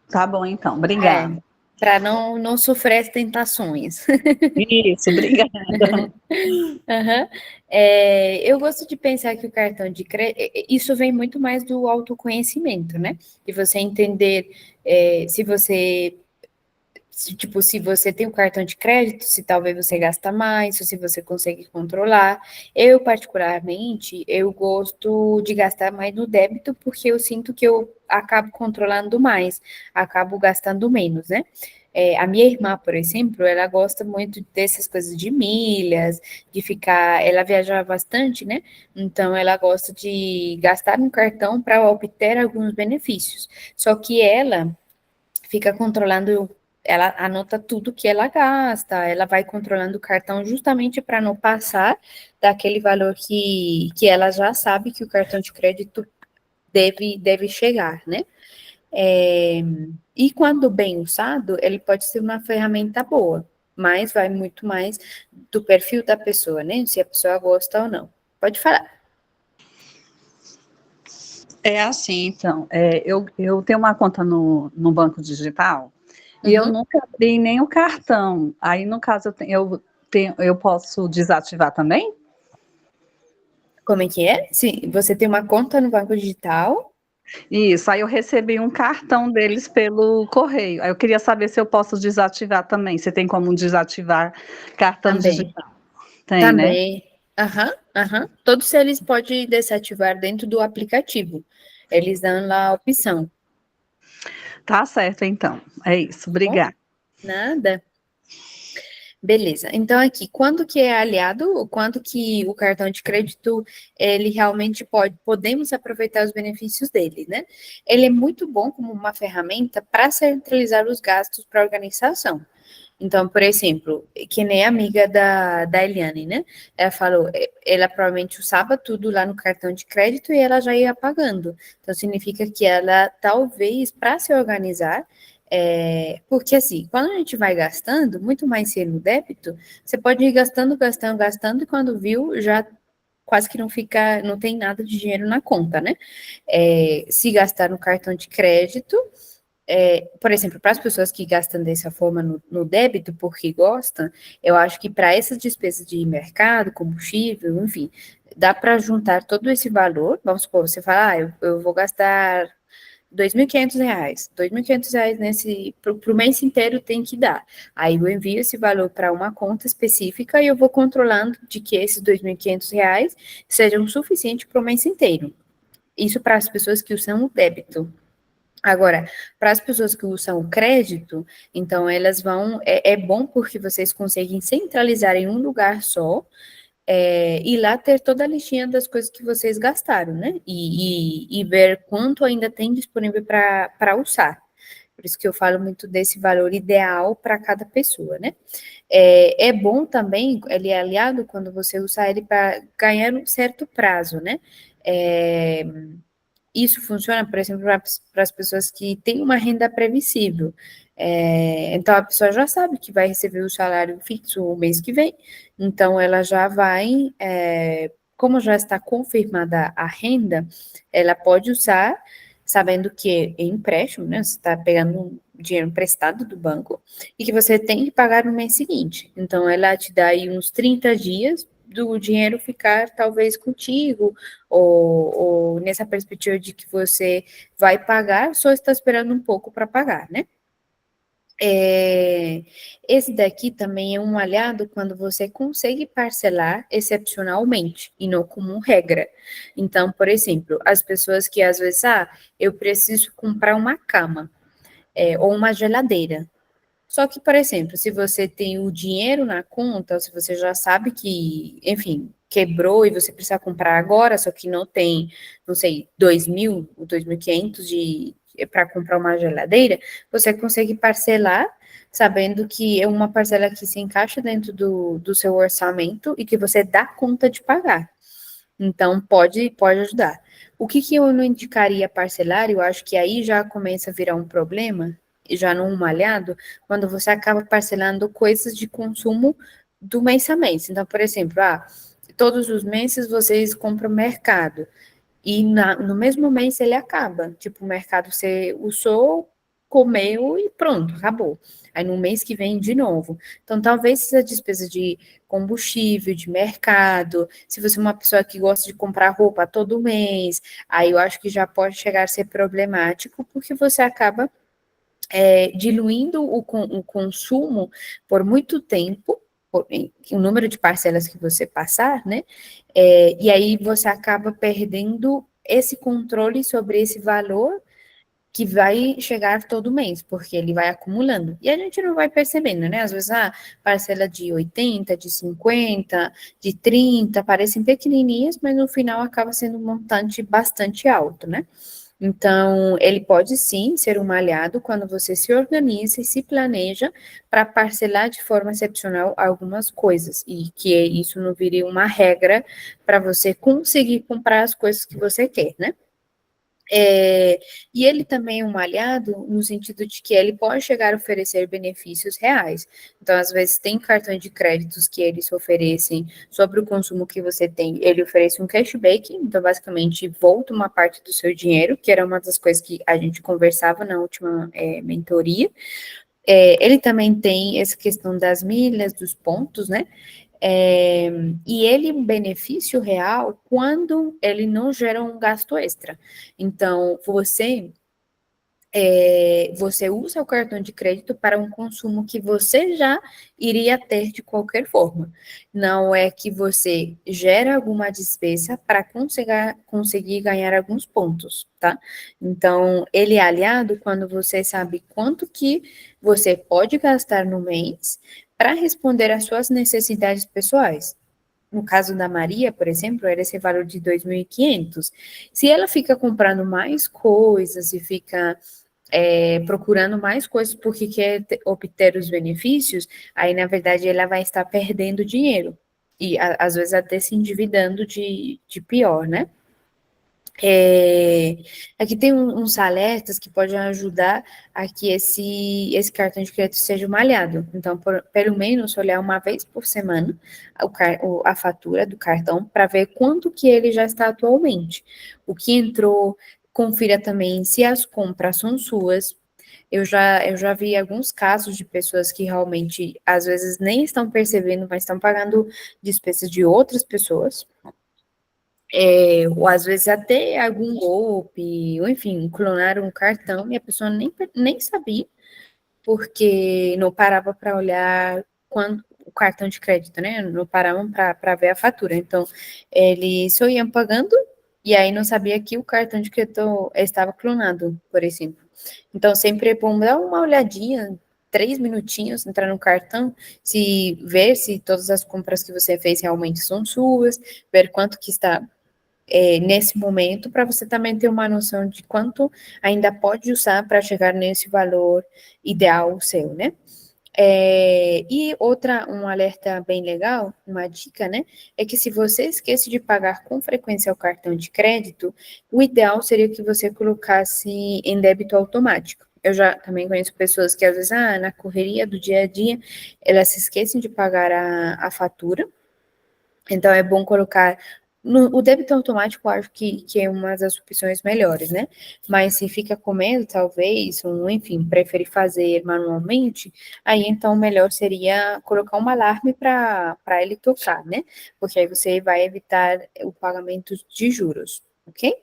Tá bom, então. É. Obrigada. Para não sofrer as tentações. Isso, obrigada. Aham. Eu gosto de pensar que o cartão de crédito, isso vem muito mais do autoconhecimento, né? De você entender se você, tipo, se você tem um cartão de crédito, se talvez você gasta mais, ou se você consegue controlar. Eu, particularmente, eu gosto de gastar mais no débito, porque eu sinto que eu acabo controlando mais, acabo gastando menos, né? A minha irmã, por exemplo, ela gosta muito dessas coisas de milhas, de ficar. Ela viaja bastante, né? Então, ela gosta de gastar no cartão para obter alguns benefícios. Só que ela fica controlando, ela anota tudo que ela gasta, ela vai controlando o cartão justamente para não passar daquele valor que ela já sabe que o cartão de crédito deve chegar, né? É, e quando bem usado, ele pode ser uma ferramenta boa, mas vai muito mais do perfil da pessoa, né? Se a pessoa gosta ou não. Pode falar. É assim, então. Eu tenho uma conta no banco digital e eu Uhum. nunca abri nem o cartão. Aí, no caso, eu posso desativar também? Como é que é? Sim, você tem uma conta no banco digital Isso, aí eu recebi um cartão deles pelo correio. Aí eu queria saber se eu posso desativar também. Você tem como desativar cartão também. digital? Tem, né? Também. Aham, aham. Todos eles podem desativar dentro do aplicativo. Eles dão lá a opção, Tá certo, então. É isso. tá bom? Obrigada. Nada. Beleza. Então, aqui, quando que é aliado, quando que o cartão de crédito, ele realmente podemos aproveitar os benefícios dele, né? Ele é muito bom como uma ferramenta para centralizar os gastos para a organização. Então, por exemplo, que nem a amiga da Eliane, né? Ela falou, ela provavelmente usava tudo lá no cartão de crédito e ela já ia pagando. Então, significa que ela, talvez, para se organizar, porque assim, quando a gente vai gastando, muito mais cedo no débito, você pode ir gastando, gastando, gastando, e quando viu, já quase que não fica, não tem nada de dinheiro na conta, né? Se gastar no cartão de crédito, por exemplo, para as pessoas que gastam dessa forma no débito porque gostam, eu acho que para essas despesas de mercado, combustível, enfim, dá para juntar todo esse valor. Vamos supor, você fala, eu vou gastar R$ 2.500, R$ 2.500 para o mês inteiro tem que dar. Aí eu envio esse valor para uma conta específica e eu vou controlando de que esses R$ 2.500 sejam suficientes para o mês inteiro. Isso para as pessoas que usam o débito. Agora, para as pessoas que usam o crédito, então elas vão. É bom porque vocês conseguem centralizar em um lugar só, e lá ter toda a listinha das coisas que vocês gastaram, né? E ver quanto ainda tem disponível para usar. Por isso que eu falo muito desse valor ideal para cada pessoa, né? É bom também, ele é aliado quando você usar ele para ganhar um certo prazo, né? É, isso funciona, por exemplo, para as pessoas que têm uma renda previsível. Então, a pessoa já sabe que vai receber o salário fixo o mês que vem, então ela já vai, como já está confirmada a renda, ela pode usar, sabendo que é empréstimo, né? Você está pegando um dinheiro emprestado do banco e que você tem que pagar no mês seguinte. Então, ela te dá aí uns 30 dias do dinheiro ficar talvez contigo, ou nessa perspectiva de que você vai pagar, só está esperando um pouco para pagar, né? Esse daqui também é um aliado quando você consegue parcelar excepcionalmente e não como regra. Então, por exemplo, as pessoas que às vezes, eu preciso comprar uma cama, ou uma geladeira. Só que, por exemplo, se você tem o dinheiro na conta, se você já sabe que, enfim, quebrou e você precisa comprar agora, só que não tem, não sei, 2.000 ou 2.500 para comprar uma geladeira, você consegue parcelar, sabendo que é uma parcela que se encaixa dentro do seu orçamento e que você dá conta de pagar. Então, pode ajudar. O que eu não indicaria parcelar, eu acho que aí já começa a virar um problema, já não malhado, quando você acaba parcelando coisas de consumo do mês a mês. Então, por exemplo, todos os meses vocês compram mercado. E no mesmo mês ele acaba. Tipo, o mercado você usou, comeu e pronto, acabou. Aí no mês que vem de novo. Então, talvez essa despesa de combustível, de mercado, se você é uma pessoa que gosta de comprar roupa todo mês, aí eu acho que já pode chegar a ser problemático, porque você acaba diluindo o consumo por muito tempo, o número de parcelas que você passar, né? E aí você acaba perdendo esse controle sobre esse valor que vai chegar todo mês, porque ele vai acumulando. E a gente não vai percebendo, né? Às vezes, parcela de 80, de 50, de 30, parecem pequenininhas, mas no final acaba sendo um montante bastante alto, né? Então, ele pode sim ser um aliado quando você se organiza e se planeja para parcelar de forma excepcional algumas coisas, e que isso não vire uma regra para você conseguir comprar as coisas que você quer, né? E ele também é um aliado no sentido de que ele pode chegar a oferecer benefícios reais. Então, às vezes, tem cartões de créditos que eles oferecem sobre o consumo que você tem. Ele oferece um cashback, então, basicamente, volta uma parte do seu dinheiro, que era uma das coisas que a gente conversava na última mentoria. Ele também tem essa questão das milhas, dos pontos, né? E ele um benefício real quando ele não gera um gasto extra. Então, você usa o cartão de crédito para um consumo que você já iria ter de qualquer forma. Não é que você gera alguma despesa para conseguir ganhar alguns pontos, tá? Então, ele é aliado quando você sabe quanto que você pode gastar no mês para responder às suas necessidades pessoais. No caso da Maria, por exemplo, era esse valor de 2.500. Se ela fica comprando mais coisas e fica procurando mais coisas porque quer obter os benefícios, aí, na verdade, ela vai estar perdendo dinheiro. E, às vezes, até se endividando de pior, né? Aqui tem uns alertas que podem ajudar a que esse cartão de crédito seja malhado. Então, pelo menos, olhar uma vez por semana a fatura do cartão para ver quanto que ele já está atualmente. O que entrou, confira também se as compras são suas. Eu já vi alguns casos de pessoas que realmente, às vezes, nem estão percebendo, mas estão pagando despesas de outras pessoas. Ou às vezes até algum golpe, ou enfim, clonaram um cartão e a pessoa nem sabia, porque não parava para olhar quando o cartão de crédito, né? Não paravam para ver a fatura. Então, eles só iam pagando e aí não sabia que o cartão de crédito estava clonado, por exemplo. Então, sempre é bom dar uma olhadinha, 3 minutinhos, entrar no cartão, ver se todas as compras que você fez realmente são suas, ver quanto que está nesse momento, para você também ter uma noção de quanto ainda pode usar para chegar nesse valor ideal seu, né? E um alerta bem legal, uma dica, né? É que se você esquece de pagar com frequência o cartão de crédito, o ideal seria que você colocasse em débito automático. Eu já também conheço pessoas que, às vezes, na correria do dia a dia, elas se esquecem de pagar a fatura. Então, é bom colocar. O débito automático, eu acho que é uma das opções melhores, né? Mas se fica com medo, talvez, ou enfim, prefere fazer manualmente, aí então o melhor seria colocar um alarme para ele tocar, né? Porque aí você vai evitar o pagamento de juros, ok?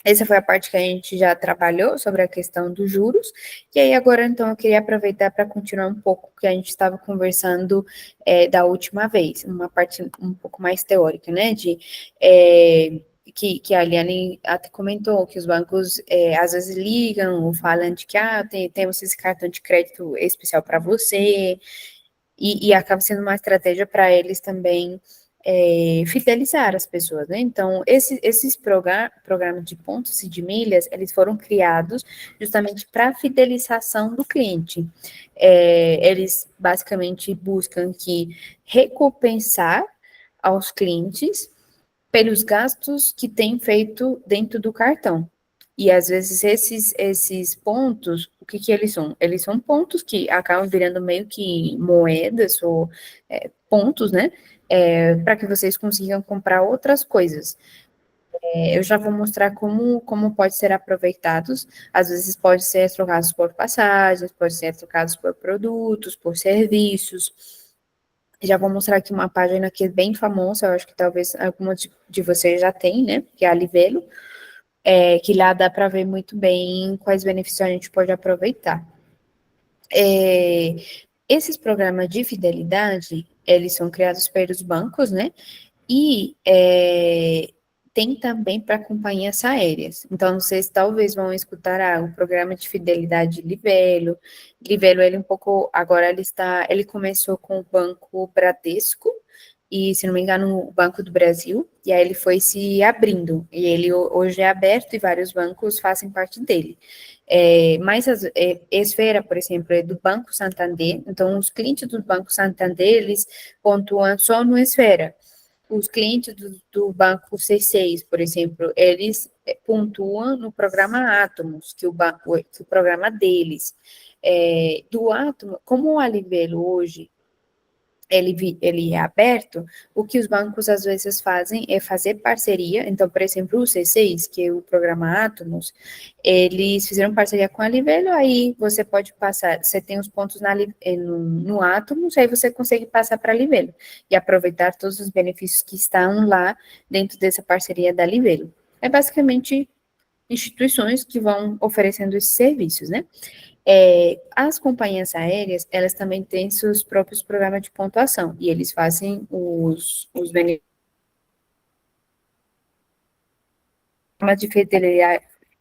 Essa foi a parte que a gente já trabalhou sobre a questão dos juros. E aí, agora, então, eu queria aproveitar para continuar um pouco o que a gente estava conversando da última vez, uma parte um pouco mais teórica, né? Que a Aliane até comentou que os bancos às vezes ligam ou falam de que temos esse cartão de crédito especial para você, e acaba sendo uma estratégia para eles também fidelizar as pessoas, né? Então, esses programas de pontos e de milhas, eles foram criados justamente para a fidelização do cliente. Eles basicamente buscam recompensar aos clientes pelos gastos que tem feito dentro do cartão. E às vezes esses pontos, o que eles são? Eles são pontos que acabam virando meio que moedas ou pontos, né? Para que vocês consigam comprar outras coisas. Eu já vou mostrar como pode ser aproveitados. Às vezes pode ser trocados por passagens, pode ser trocados por produtos, por serviços. Já vou mostrar aqui uma página que é bem famosa, eu acho que talvez alguns de vocês já tem, né? Que é a Livelo, que lá dá para ver muito bem quais benefícios a gente pode aproveitar. Esses programas de fidelidade, eles são criados pelos bancos, né? E tem também para companhias aéreas. Então, vocês talvez vão escutar o programa de fidelidade Livelo. Livelo, ele um pouco, agora ele começou com o Banco Bradesco, e, se não me engano, o Banco do Brasil, e aí ele foi se abrindo, e ele hoje é aberto e vários bancos fazem parte dele. Mas Esfera, por exemplo, é do Banco Santander, então os clientes do Banco Santander, eles pontuam só no Esfera. Os clientes do Banco C6, por exemplo, eles pontuam no programa Atomos, que o programa deles. Do Atomos, como o Alivelo hoje ele é aberto, o que os bancos às vezes fazem é fazer parceria. Então, por exemplo, o C6, que é o programa Atomos, eles fizeram parceria com a Livelo, aí você pode passar, você tem os pontos no Atomos, aí você consegue passar para a Livelo e aproveitar todos os benefícios que estão lá dentro dessa parceria da Livelo. É basicamente instituições que vão oferecendo esses serviços, né? As companhias aéreas, elas também têm seus próprios programas de pontuação, e eles fazem os benefícios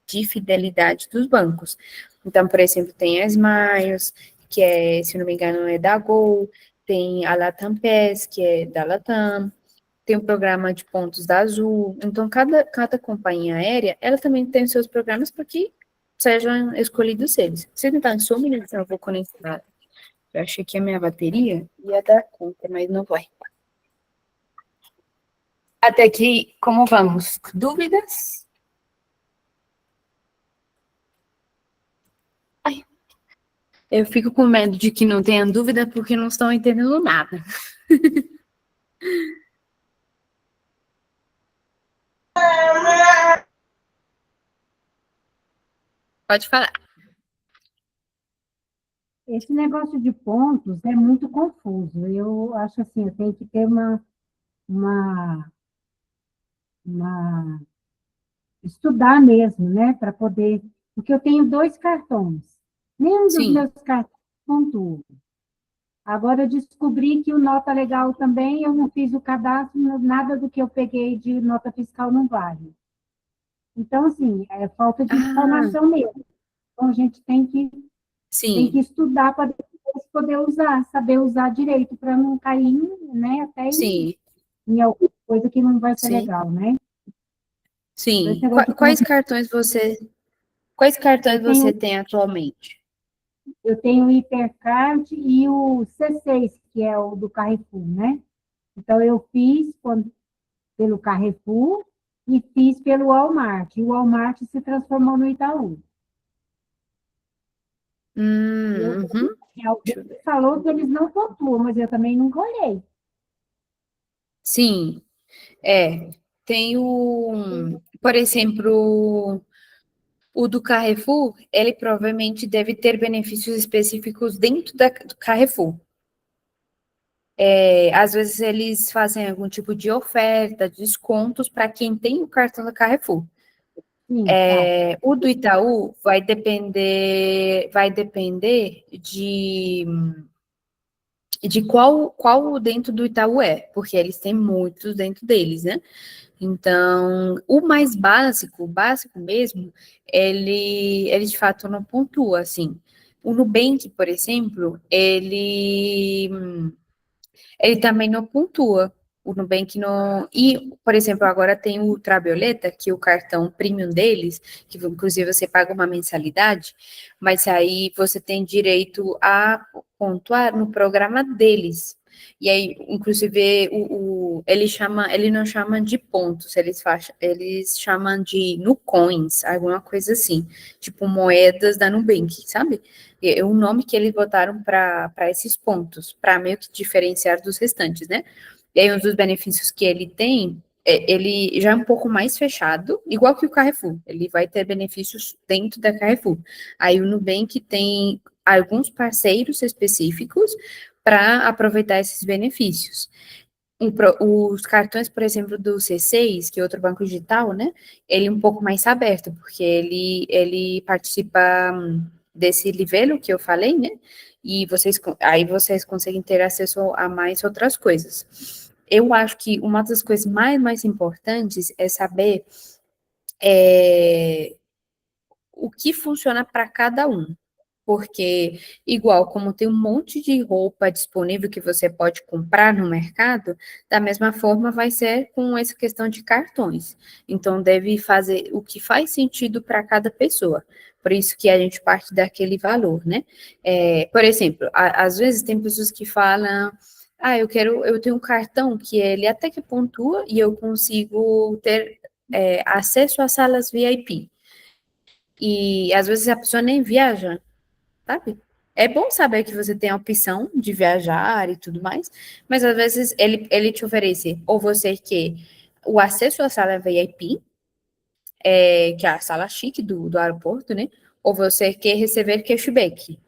de fidelidade dos bancos. Então, por exemplo, tem a Smiles, que se não me engano, é da Gol, tem a Latam Pass, que é da Latam, tem o programa de pontos da Azul. Então, cada companhia aérea, ela também tem seus programas para que sejam escolhidos eles. Se não está só um minuto, eu vou conectar. Eu achei que a minha bateria ia dar conta, mas não vai. Até aqui, como vamos? Dúvidas? Ai, eu fico com medo de que não tenha dúvida porque não estão entendendo nada. Pode falar. Esse negócio de pontos é muito confuso. Eu acho assim, eu tenho que ter uma estudar mesmo, né, para poder, porque eu tenho 2 cartões. Nenhum dos Sim, meus cartões pontua. Agora eu descobri que o Nota Legal também, eu não fiz o cadastro, nada do que eu peguei de nota fiscal não vale. Então, assim, é falta de informação mesmo. Então, a gente tem que sim, estudar para depois poder usar, saber usar direito, para não cair, né, até sim, em alguma coisa que não vai ser sim, legal, né? Então, esse sim. negócio de Quais ponto, cartões eu você tenho, tem atualmente? eu tenho o Hipercard e o C6, que é o do Carrefour, né? Então, eu fiz pelo Carrefour e fiz pelo Walmart. E o Walmart se transformou no Itaú. Uhum. E alguém falou que eles não pontuam, mas eu também não olhei. Sim, tem por exemplo, o do Carrefour, ele provavelmente deve ter benefícios específicos dentro do Carrefour. Às vezes eles fazem algum tipo de oferta, descontos para quem tem o cartão do Carrefour. Sim, tá. O do Itaú vai depender de qual dentro do Itaú porque eles têm muitos dentro deles, né? Então, o mais básico, o básico mesmo, ele de fato não pontua, assim. O Nubank, por exemplo, ele também não pontua. O Nubank não. E, por exemplo, agora tem o Ultravioleta, que é o cartão premium deles, que inclusive você paga uma mensalidade, mas aí você tem direito a pontuar no programa deles. E aí, inclusive, ele não chama de pontos, eles chamam de Nucoins, alguma coisa assim, tipo moedas da Nubank, sabe? É o nome que eles botaram para esses pontos, para meio que diferenciar dos restantes, né? E aí, um dos benefícios que ele tem, ele já é um pouco mais fechado, igual que o Carrefour, ele vai ter benefícios dentro da Carrefour. Aí, o Nubank tem alguns parceiros específicos para aproveitar esses benefícios. Os cartões, por exemplo, do C6, que é outro banco digital, né? Ele é um pouco mais aberto, porque ele participa desse livelo que eu falei, né? E aí vocês conseguem ter acesso a mais outras coisas. Eu acho que uma das coisas mais importantes é saber o que funciona para cada um. Porque, igual como tem um monte de roupa disponível que você pode comprar no mercado, da mesma forma vai ser com essa questão de cartões. Então, deve fazer o que faz sentido para cada pessoa. Por isso que a gente parte daquele valor, né? Por exemplo, às vezes tem pessoas que falam, eu tenho um cartão que ele até que pontua e eu consigo ter acesso às salas VIP. E às vezes a pessoa nem viaja, sabe? É bom saber que você tem a opção de viajar e tudo mais, mas às vezes ele te oferece, ou você quer o acesso à sala VIP, que é a sala chique do aeroporto, né? Ou você quer receber cashback.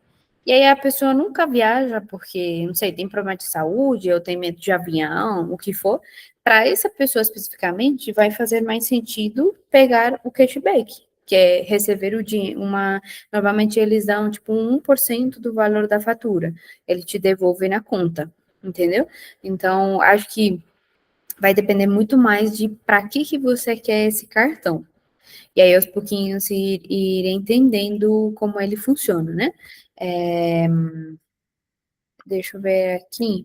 E aí a pessoa nunca viaja porque, não sei, tem problema de saúde, ou tem medo de avião, o que for. Para essa pessoa especificamente, vai fazer mais sentido pegar o cashback, que é receber o dinheiro, normalmente eles dão tipo 1% do valor da fatura. Ele te devolve na conta, entendeu? Então, acho que vai depender muito mais de para que você quer esse cartão. E aí, aos pouquinhos, ir entendendo como ele funciona, né? É, deixa eu ver aqui,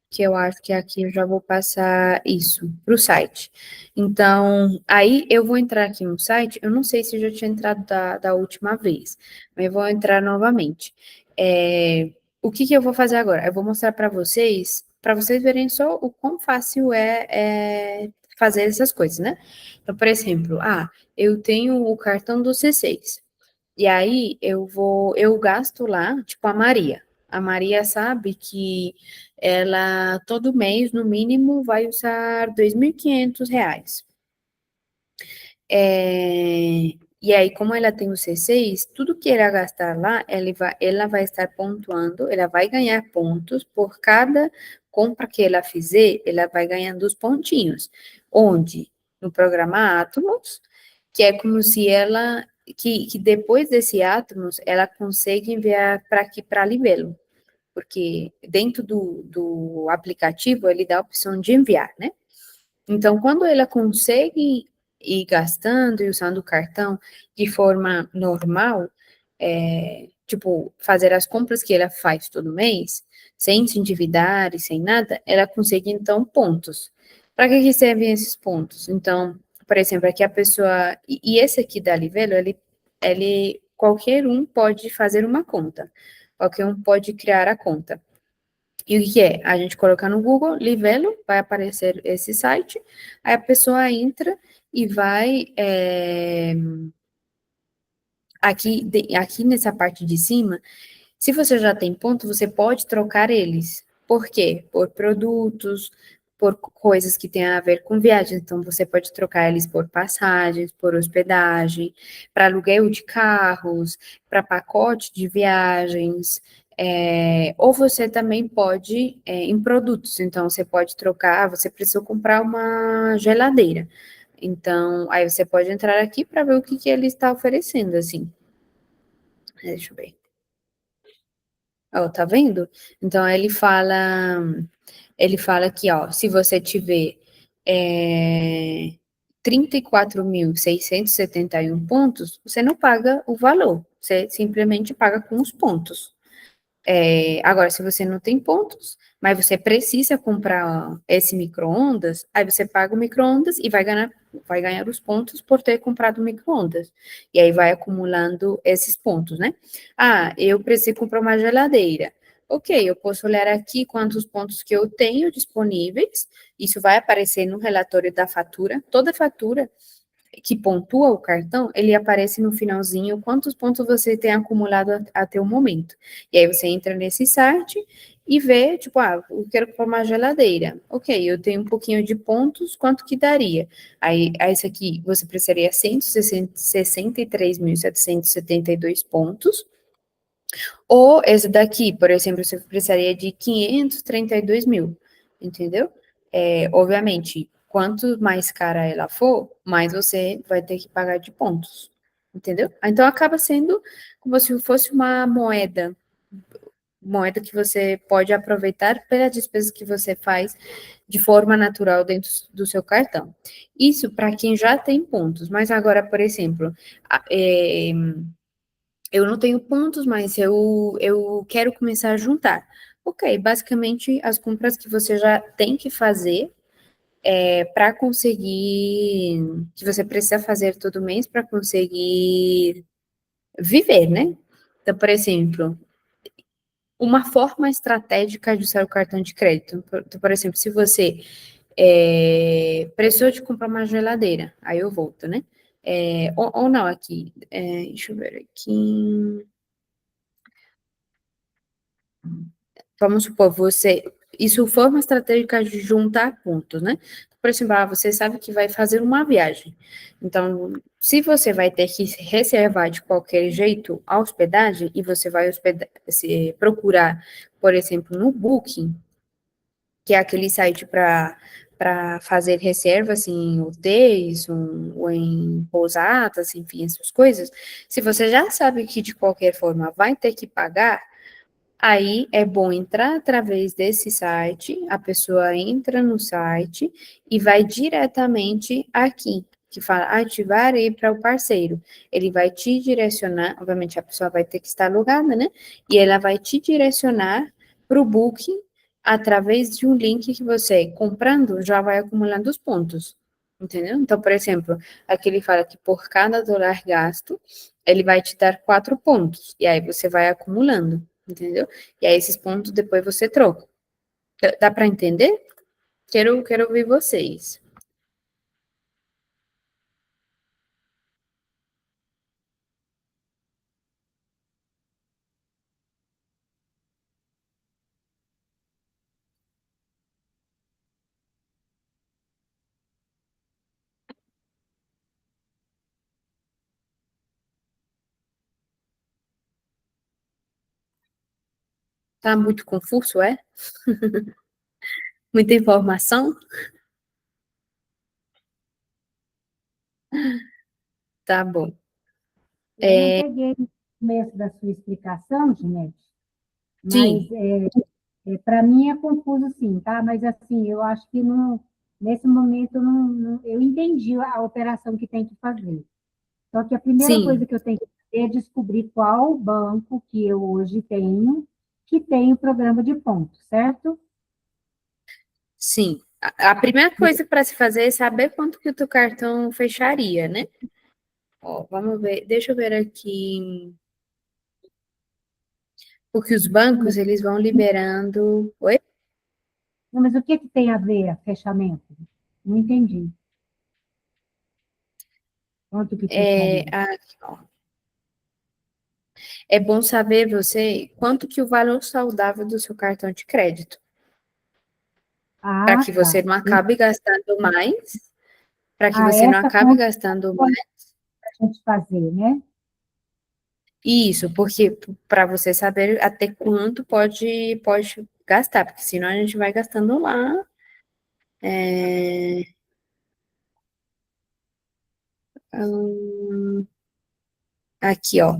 que eu acho que aqui eu já vou passar isso para o site. Então, aí eu vou entrar aqui no site, eu não sei se eu já tinha entrado da última vez, mas eu vou entrar novamente. O que eu vou fazer agora? Eu vou mostrar para vocês verem só o quão fácil é fazer essas coisas, né? Então, por exemplo, eu tenho o cartão do C6. E aí eu gasto lá, tipo a Maria. A Maria sabe que ela todo mês, no mínimo, vai usar R$ 2.500. E aí, como ela tem o C6, tudo que ela gastar lá, ela vai estar pontuando, ela vai ganhar pontos por cada compra que ela fizer, ela vai ganhando os pontinhos. Onde? No programa Atomos, que é como se que depois desse Atomos, ela consegue enviar para aqui, para a Livelo. Porque dentro do aplicativo, ele dá a opção de enviar, né? Então, quando ela consegue ir gastando e usando o cartão de forma normal, tipo, fazer as compras que ela faz todo mês, sem se endividar e sem nada, ela consegue, então, pontos. Para que servem esses pontos? Então, por exemplo, aqui a pessoa... E esse aqui da Livelo, qualquer um pode fazer uma conta. Qualquer um pode criar a conta. E o que é? A gente colocar no Google, Livelo, vai aparecer esse site, aí a pessoa entra e vai aqui nessa parte de cima, se você já tem ponto, você pode trocar eles. Por quê? Por produtos, por coisas que têm a ver com viagens. Então, você pode trocar eles por passagens, por hospedagem, para aluguel de carros, para pacote de viagens. Ou você também pode em produtos. Então, você pode trocar, você precisou comprar uma geladeira. Então, aí você pode entrar aqui para ver o que ele está oferecendo, assim. Deixa eu ver. Ó, tá vendo? Então ele fala aqui, ó, se você tiver 34.671 pontos, você não paga o valor, você simplesmente paga com os pontos. Agora, se você não tem pontos, mas você precisa comprar esse micro-ondas, aí você paga o micro-ondas e vai ganhar os pontos por ter comprado o micro-ondas. E aí vai acumulando esses pontos, né? Eu preciso comprar uma geladeira. ok, eu posso olhar aqui quantos pontos que eu tenho disponíveis, isso vai aparecer no relatório da fatura, toda fatura que pontua o cartão, ele aparece no finalzinho quantos pontos você tem acumulado até o momento. E aí você entra nesse site e vê, tipo, eu quero comprar uma geladeira. Ok, eu tenho um pouquinho de pontos, quanto que daria? Aí esse aqui, você precisaria 163.772 pontos, ou esse daqui, por exemplo, você precisaria de 532 mil, entendeu? Obviamente, quanto mais cara ela for, mais você vai ter que pagar de pontos, entendeu? Então, acaba sendo como se fosse uma moeda que você pode aproveitar pelas despesas que você faz de forma natural dentro do seu cartão. Isso para quem já tem pontos, mas agora, por exemplo, eu não tenho pontos, mas eu quero começar a juntar. Ok, basicamente as compras que você já tem que fazer para conseguir, que você precisa fazer todo mês para conseguir viver, né? Então, por exemplo, uma forma estratégica de usar o cartão de crédito. Por exemplo, se você precisou de comprar uma geladeira, aí eu volto, né? Ou não, aqui, deixa eu ver aqui. Vamos supor, isso foi uma estratégia de juntar pontos, né? Por exemplo, você sabe que vai fazer uma viagem. Então, se você vai ter que reservar de qualquer jeito a hospedagem e você vai procurar, por exemplo, no Booking, que é aquele site para fazer reservas em hotéis ou em pousadas, enfim, essas coisas. Se você já sabe que de qualquer forma vai ter que pagar, aí é bom entrar através desse site, a pessoa entra no site e vai diretamente aqui, que fala ativar e ir para o parceiro. Ele vai te direcionar, obviamente a pessoa vai ter que estar logada, né? E ela vai te direcionar para o Booking através de um link que você, comprando, já vai acumulando os pontos. Entendeu? Então, por exemplo, aqui ele fala que por cada dólar gasto, ele vai te dar 4 pontos. E aí você vai acumulando, entendeu? E aí esses pontos depois você troca. Dá para entender? Quero ouvir vocês. Tá muito confuso, é? Muita informação? Tá bom. Eu não peguei o começo da sua explicação, Ginete, mas Sim, para mim é confuso sim, tá? Mas assim, eu acho que nesse momento eu entendi a operação que tem que fazer. Só que a primeira coisa sim, que eu tenho que fazer é descobrir qual banco que eu hoje tenho que tem o programa de pontos, certo? sim. A primeira coisa para se fazer é saber quanto que o teu cartão fecharia, né? Ó, vamos ver, deixa eu ver aqui. Porque os Não, bancos, eles vão liberando. Oi? mas o que que tem a ver fechamento? Não entendi. Quanto que fecharia? Aqui, ó. É bom saber você quanto que o valor saudável do seu cartão de crédito, para Ah, que você tá. não acabe gastando mais, para que Ah, você não essa acabe conta gastando para mais. a gente fazer, né? Isso, porque para você saber até quanto pode gastar, porque senão a gente vai gastando lá. hum, Aqui, ó.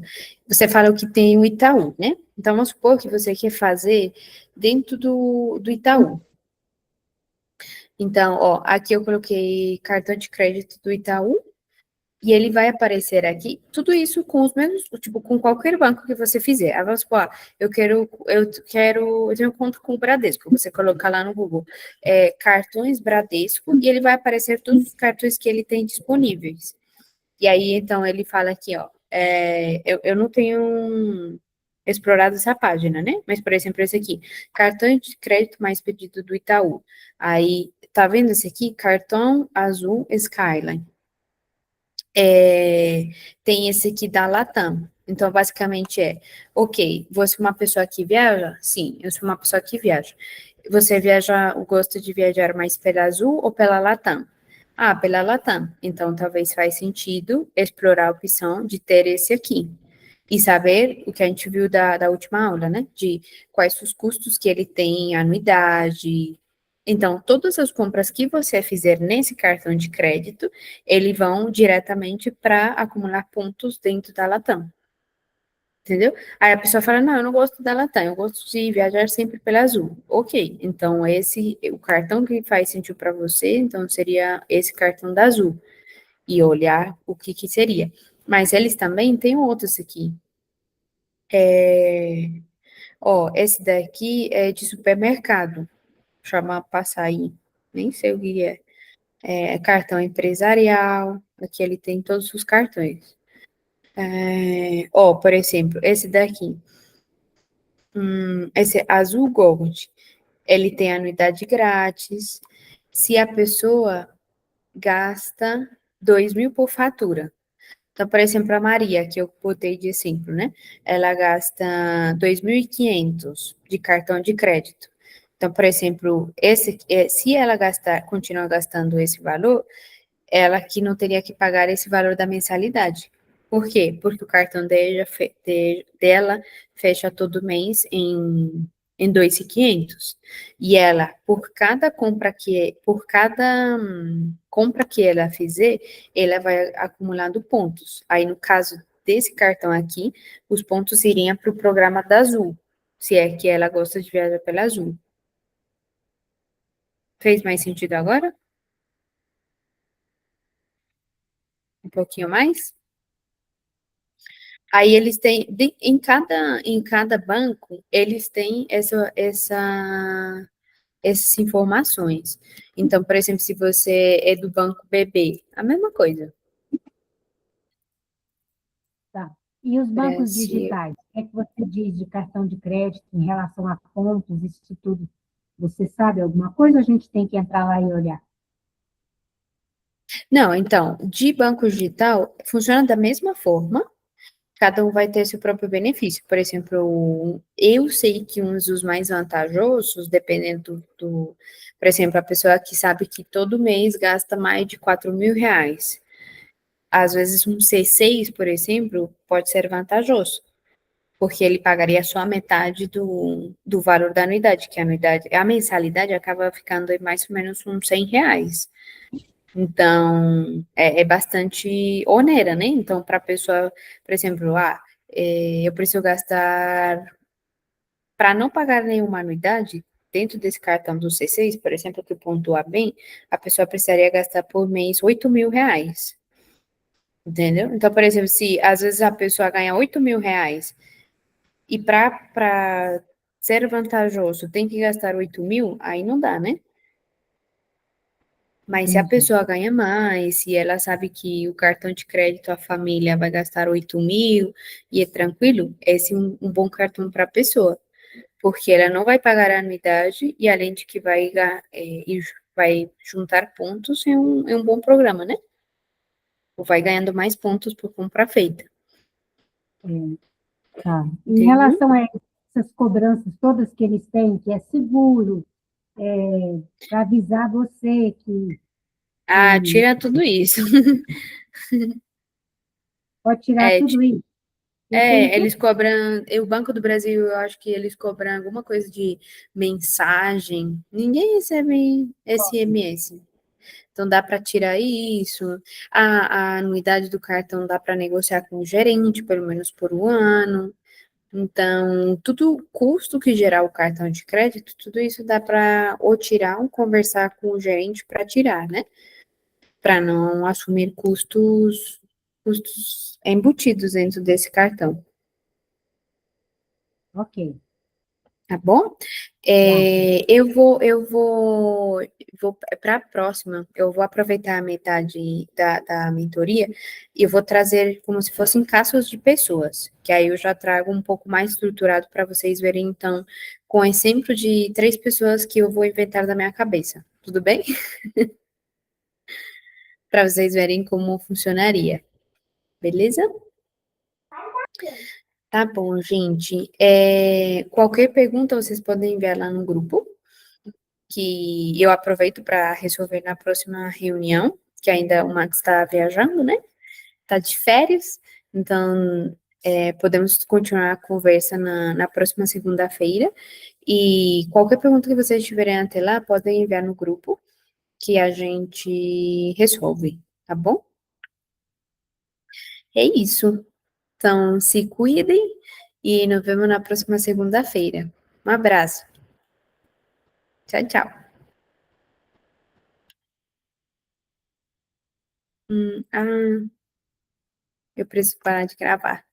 Você falou que tem o Itaú, né? Então, vamos supor que você quer fazer dentro do Itaú. Então, ó, aqui eu coloquei cartão de crédito do Itaú e ele vai aparecer aqui, tudo isso com os mesmos, tipo, com qualquer banco que você fizer. Aí vamos supor, eu tenho conta com o Bradesco, você colocar lá no Google, cartões Bradesco, e ele vai aparecer todos os cartões que ele tem disponíveis. E aí, então, ele fala aqui, ó, eu não tenho explorado essa página, né? Mas, por exemplo, esse aqui, cartão de crédito mais pedido do Itaú. Aí, tá vendo esse aqui? Cartão azul Skyline. Tem esse aqui da Latam. Então, basicamente ok, você é uma pessoa que viaja? Sim, eu sou uma pessoa que viaja. Você viaja, gosta de viajar mais pela Azul ou pela Latam? Ah, pela Latam. Então, talvez faz sentido explorar a opção de ter esse aqui. E saber o que a gente viu da última aula, né? De quais os custos que ele tem, anuidade. Então, todas as compras que você fizer nesse cartão de crédito, eles vão diretamente para acumular pontos dentro da Latam. Entendeu? Aí a pessoa fala, não, eu não gosto da Latam, eu gosto de viajar sempre pela Azul. Ok, então o cartão que faz sentido para você, então seria esse cartão da Azul. E olhar o que seria. Mas eles também têm outros aqui. Esse daqui é de supermercado. Chama Passaí. Nem sei o que é. É cartão empresarial. Aqui ele tem todos os cartões. Por exemplo, esse daqui. Esse Azul Gold. Ele tem anuidade grátis. Se a pessoa gasta 2.000 por fatura. Então, por exemplo, a Maria, que eu botei de exemplo, né? Ela gasta 2.500 de cartão de crédito. Então, por exemplo, se ela continuar gastando esse valor, ela que não teria que pagar esse valor da mensalidade. Por quê? Porque o cartão dela fecha todo mês em 2.500. E ela, por cada compra que ela fizer, ela vai acumulando pontos. Aí, no caso desse cartão aqui, os pontos iriam para o programa da Azul, se é que ela gosta de viajar pela Azul. Fez mais sentido agora? Um pouquinho mais? Aí eles têm, em cada banco, eles têm essas informações. Então, por exemplo, se você é do banco BB, a mesma coisa. Tá. E os bancos Brasil. digitais? O que é que você diz de cartão de crédito em relação a pontos, isso tudo? Você sabe alguma coisa ou a gente tem que entrar lá e olhar? Não, então, de banco digital, funciona da mesma forma, cada um vai ter seu próprio benefício. Por exemplo, eu sei que um dos mais vantajosos, dependendo por exemplo, a pessoa que sabe que todo mês gasta mais de 4.000 reais. Às vezes um C6, por exemplo, pode ser vantajoso, porque ele pagaria só a metade do valor da anuidade, que a mensalidade acaba ficando em mais ou menos uns 100 reais. Então, é bastante oneira, né? Então, para a pessoa, por exemplo, eu preciso gastar, para não pagar nenhuma anuidade, dentro desse cartão do C6, por exemplo, que pontua bem, a pessoa precisaria gastar por mês 8.000 reais. Entendeu? Então, por exemplo, se às vezes a pessoa ganha 8.000 reais e para ser vantajoso tem que gastar 8.000, aí não dá, né? Mas se a Entendi. pessoa ganha mais, se ela sabe que o cartão de crédito, a família vai gastar 8.000 e é tranquilo, esse é um bom cartão para a pessoa, porque ela não vai pagar a anuidade e além de que vai juntar pontos, é um bom programa, né? Ou vai ganhando mais pontos por compra feita. Tá. Em Entendeu? relação a essas cobranças todas que eles têm, que é seguro, para avisar você Ah, que tira tudo isso. pode tirar É, tudo isso. E tem tudo. eles cobram. O Banco do Brasil, eu acho que eles cobram alguma coisa de mensagem. Ninguém recebe SMS. Então dá para tirar isso. A anuidade do cartão dá para negociar com o gerente, pelo menos por um ano. Então, tudo custo que gerar o cartão de crédito, tudo isso dá para ou tirar ou conversar com o gerente para tirar, né? Para não assumir custos embutidos dentro desse cartão. Ok. Tá bom? Eu vou para a próxima, eu vou aproveitar a metade da mentoria e eu vou trazer como se fossem casos de pessoas, que aí eu já trago um pouco mais estruturado para vocês verem, então, com exemplo de 3 pessoas que eu vou inventar da minha cabeça. Tudo bem? Para vocês verem como funcionaria. Beleza? Tá bom, gente. Qualquer pergunta vocês podem enviar lá no grupo, que eu aproveito para resolver na próxima reunião, que ainda o Max está viajando, né? Está de férias, então podemos continuar a conversa na próxima segunda-feira. E qualquer pergunta que vocês tiverem até lá, podem enviar no grupo, que a gente resolve, tá bom? É isso. Então, se cuidem e nos vemos na próxima segunda-feira. Um abraço. Tchau, tchau. Ah, eu preciso parar de gravar.